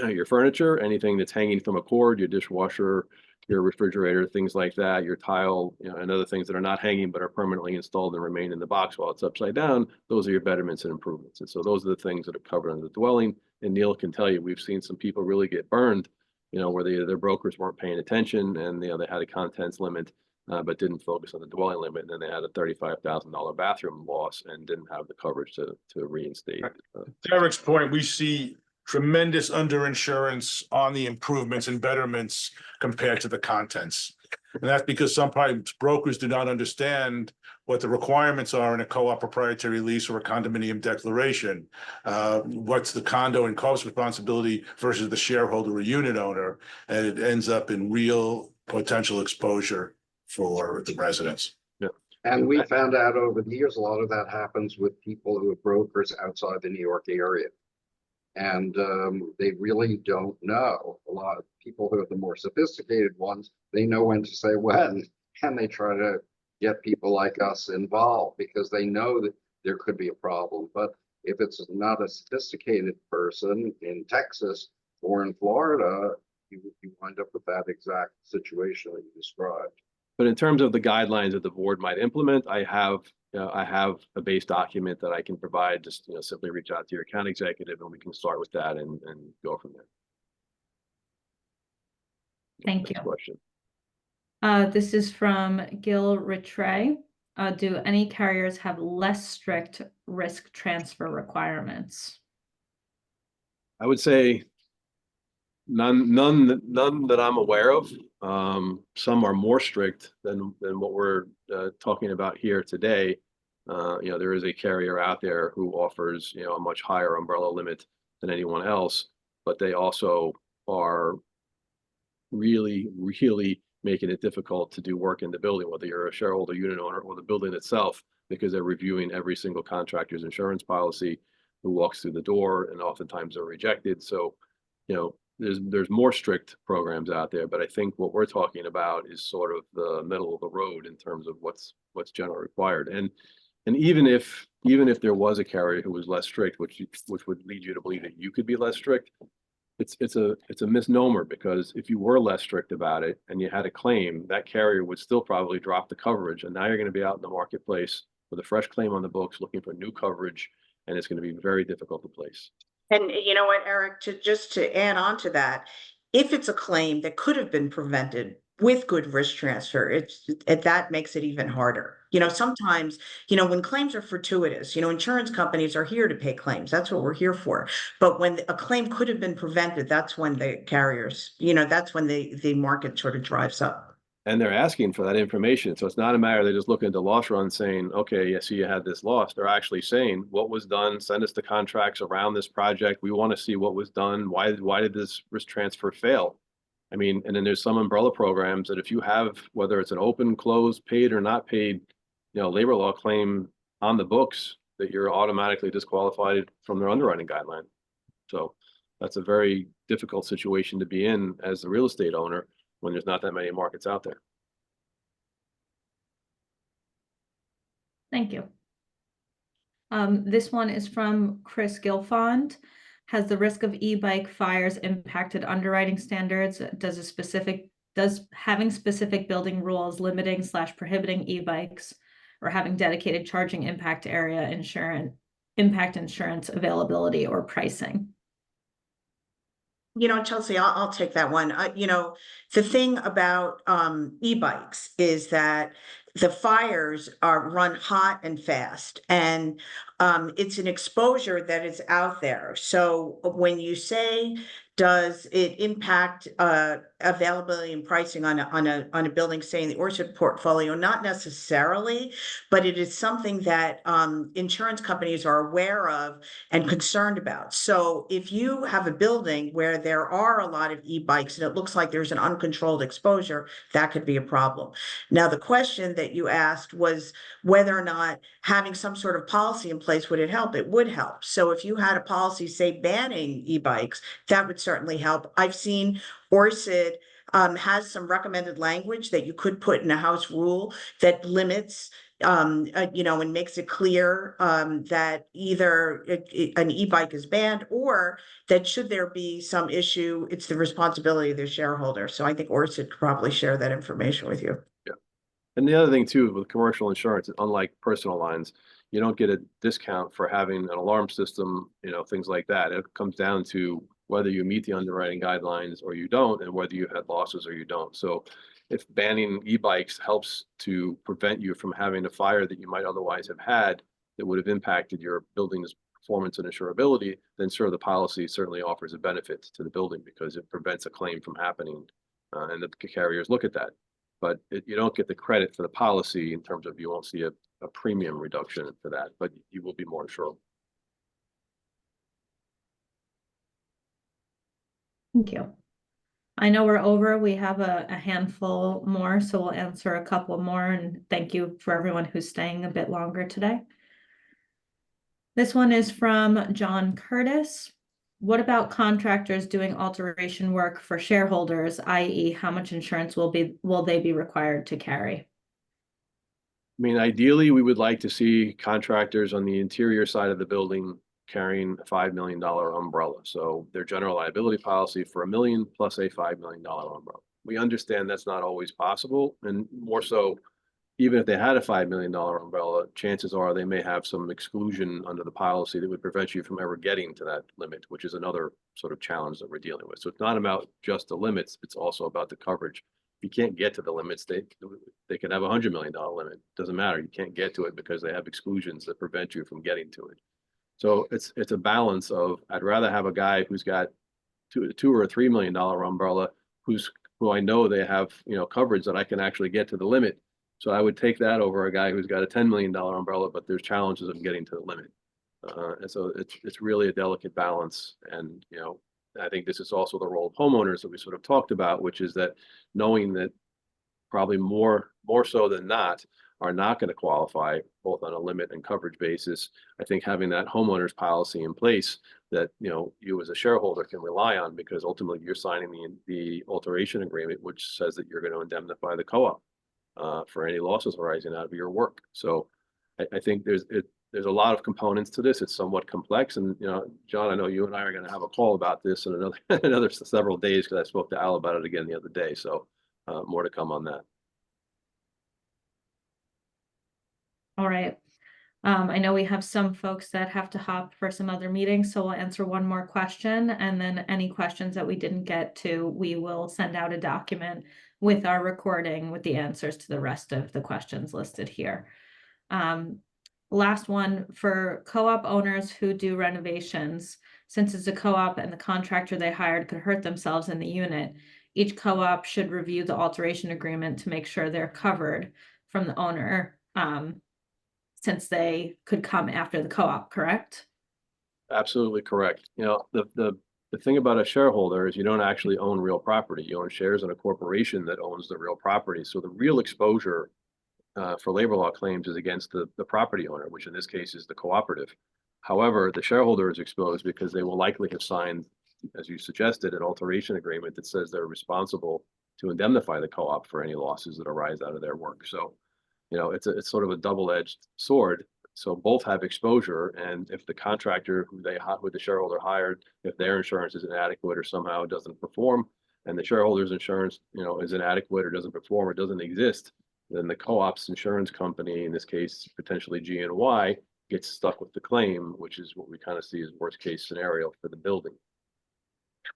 your furniture, anything that's hanging from a cord, your dishwasher, your refrigerator, things like that, your tile, you know, and other things that are not hanging but are permanently installed and remain in the box while it's upside down. Those are your betterments and improvements. And so those are the things that are covered under the dwelling. And Neil can tell you, we've seen some people really get burned, you know, where their brokers weren't paying attention, and, you know, they had a contents limit, but didn't focus on the dwelling limit, and then they had a $35,000 bathroom loss and didn't have the coverage to reinstate. To Eric's point, we see tremendous underinsurance on the improvements and betterments compared to the contents. And that's because sometimes brokers do not understand what the requirements are in a co-op proprietary lease or a condominium declaration. What's the condo and co-op's responsibility versus the shareholder or unit owner, and it ends up in real potential exposure for the residents. Yeah. And we found out over the years, a lot of that happens with people who have brokers outside the New York area. And they really don't know. A lot of people who are the more sophisticated ones, they know when to say when, and they try to get people like us involved because they know that there could be a problem. But if it's not a sophisticated person in Texas or in Florida, you wind up with that exact situation that you described. But in terms of the guidelines that the board might implement, I have a base document that I can provide. Just simply reach out to your account executive, and we can start with that and go from there. Thank Next you. question. This is from Gil Rattray. Do any carriers have less strict risk transfer requirements? I would say none that I'm aware of. Some are more strict than what we're talking about here today. There is a carrier out there who offers a much higher umbrella limit than anyone else, but they also are really making it difficult to do work in the building, whether you're a shareholder unit owner or the building itself, because they're reviewing every single contractor's insurance policy who walks through the door, and oftentimes they're rejected. So, there's more strict programs out there, but I think what we're talking about is sort of the middle of the road in terms of what's generally required. And even if there was a carrier who was less strict, which would lead you to believe that you could be less strict, it's a misnomer, because if you were less strict about it and you had a claim, that carrier would still probably drop the coverage, and now you're going to be out in the marketplace with a fresh claim on the books looking for new coverage, and it's going to be very difficult to place. And you know what, Eric, to add on to that, if it's a claim that could have been prevented with good risk transfer, that makes it even harder. Sometimes, when claims are fortuitous, insurance companies are here to pay claims. That's what we're here for. But when a claim could have been prevented, that's when the carriers, that's when the market sort of drives up. And they're asking for that information. So it's not a matter they're just looking at the loss run saying, okay, yes, you had this loss. They're actually saying what was done, send us the contracts around this project. We want to see what was done. Why did this risk transfer fail? I mean, and then there's some umbrella programs that if you have, whether it's an open, closed, paid or not paid, labor law claim on the books, that you're automatically disqualified from their underwriting guideline. So that's a very difficult situation to be in as a real estate owner when there's not that many markets out there. Thank you. This one is from Chris Gilfond. Has the risk of e-bike fires impacted underwriting standards? Does having specific building rules limiting / prohibiting e-bikes or having dedicated charging impact area impact insurance availability or pricing? Chelsea, I'll take that one. The thing about e-bikes is that the fires are run hot and fast, and it's an exposure that is out there. So when you say, does it impact availability and pricing on a building, say in the Orsid portfolio? Not necessarily, but it is something that insurance companies are aware of and concerned about. So if you have a building where there are a lot of e-bikes and it looks like there's an uncontrolled exposure, that could be a problem. Now, the question that you asked was whether or not having some sort of policy in place, would it help? It would help. So if you had a policy, say, banning e-bikes, that would certainly help. I've seen Orsid has some recommended language that you could put in a house rule that limits and makes it clear that either an e-bike is banned, or that should there be some issue, it's the responsibility of the shareholder. So I think Orsid could probably share that information with you. Yeah. And the other thing too, with commercial insurance, unlike personal lines, you don't get a discount for having an alarm system, things like that. It comes down to whether you meet the underwriting guidelines or you don't, and whether you had losses or you don't. So if banning e-bikes helps to prevent you from having a fire that you might otherwise have had that would have impacted your building's performance and insurability, then sure, the policy certainly offers a benefit to the building because it prevents a claim from happening, and the carriers look at that. But you don't get the credit for the policy in terms of, you won't see a premium reduction for that, but you will be more insured. Thank you. I know we're over. We have a handful more, so we'll answer a couple more, and thank you for everyone who's staying a bit longer today. This one is from John Curtis. What about contractors doing alteration work for shareholders, i.e., how much insurance will they be required to carry? mean, ideally, we would like to see contractors on the interior side of the building carrying a $5 million umbrella. So their general liability policy for $1 million plus a $5 million umbrella. We understand that's not always possible, and more so, even if they had a $5 million umbrella, chances are they may have some exclusion under the policy that would prevent you from ever getting to that limit, which is another sort of challenge that we're dealing with. So it's not about just the limits, it's also about the coverage. If you can't get to the limits, they can have a $100 million limit. Doesn't matter. You can't get to it because they have exclusions that prevent you from getting to it. So it's a balance of, I'd rather have a guy who's got two or $3 million umbrella who I know they have, coverage that I can actually get to the limit. So I would take that over a guy who's got a $10 million umbrella, but there's challenges of getting to the limit. And so it's really a delicate balance. And, I think this is also the role of homeowners that we sort of talked about, which is that knowing that probably more so than not are not going to qualify both on a limit and coverage basis. I think having that homeowners policy in place that, you as a shareholder can rely on, because ultimately you're signing the alteration agreement, which says that you're going to indemnify the co-op for any losses arising out of your work. So I think there's a lot of components to this. It's somewhat complex, and John, I know you and I are going to have a call about this in another several days, because I spoke to Al about it again the other day. So more to come on that. All right. I know we have some folks that have to hop for some other meetings, so we'll answer one more question, and then any questions that we didn't get to, we will send out a document with our recording with the answers to the rest of the questions listed here. Last one, for co-op owners who do renovations, since it's a co-op and the contractor they hired could hurt themselves in the unit, each co-op should review the alteration agreement to make sure they're covered from the owner, since they could come after the co-op, correct? Absolutely correct. The thing about a shareholder is you don't actually own real property. You own shares in a corporation that owns the real property. So the real exposure for labor law claims is against the property owner, which in this case is the cooperative. However, the shareholder is exposed because they will likely have signed, as you suggested, an alteration agreement that says they're responsible to indemnify the co-op for any losses that arise out of their work. So, it's sort of a double-edged sword. So both have exposure, and if the contractor who the shareholder hired, if their insurance is inadequate or somehow doesn't perform, and the shareholder's insurance, is inadequate or doesn't perform or doesn't exist, then the co-op's insurance company, in this case, potentially GNY, gets stuck with the claim, which is what we kind of see as worst case scenario for the building.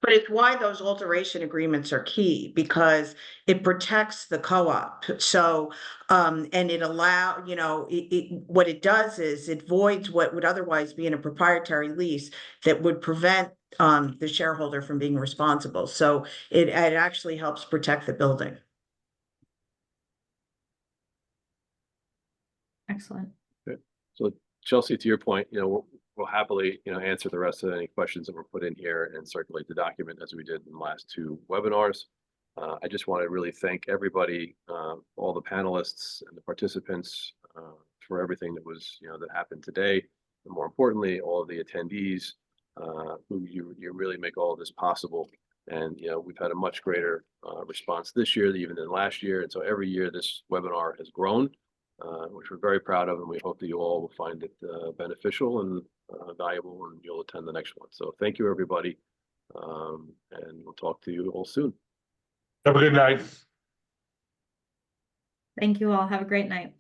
But it's why those alteration agreements are key, because it protects the co-op. So, and it what it does is it voids what would otherwise be in a proprietary lease that would prevent the shareholder from being responsible. So it actually helps protect the building. Excellent. Okay. So Chelsea, to your point, we'll happily, answer the rest of any questions that were put in here and circulate the document as we did in the last two webinars. I just want to really thank everybody, all the panelists and the participants for everything that was, that happened today. And more importantly, all of the attendees who you really make all of this possible. And, we've had a much greater response this year even than last year. And so every year this webinar has grown, which we're very proud of, and we hope that you all will find it beneficial and valuable, and you'll attend the next one. So thank you, everybody, and we'll talk to you all soon. Have a good night. Thank you all. Have a great night.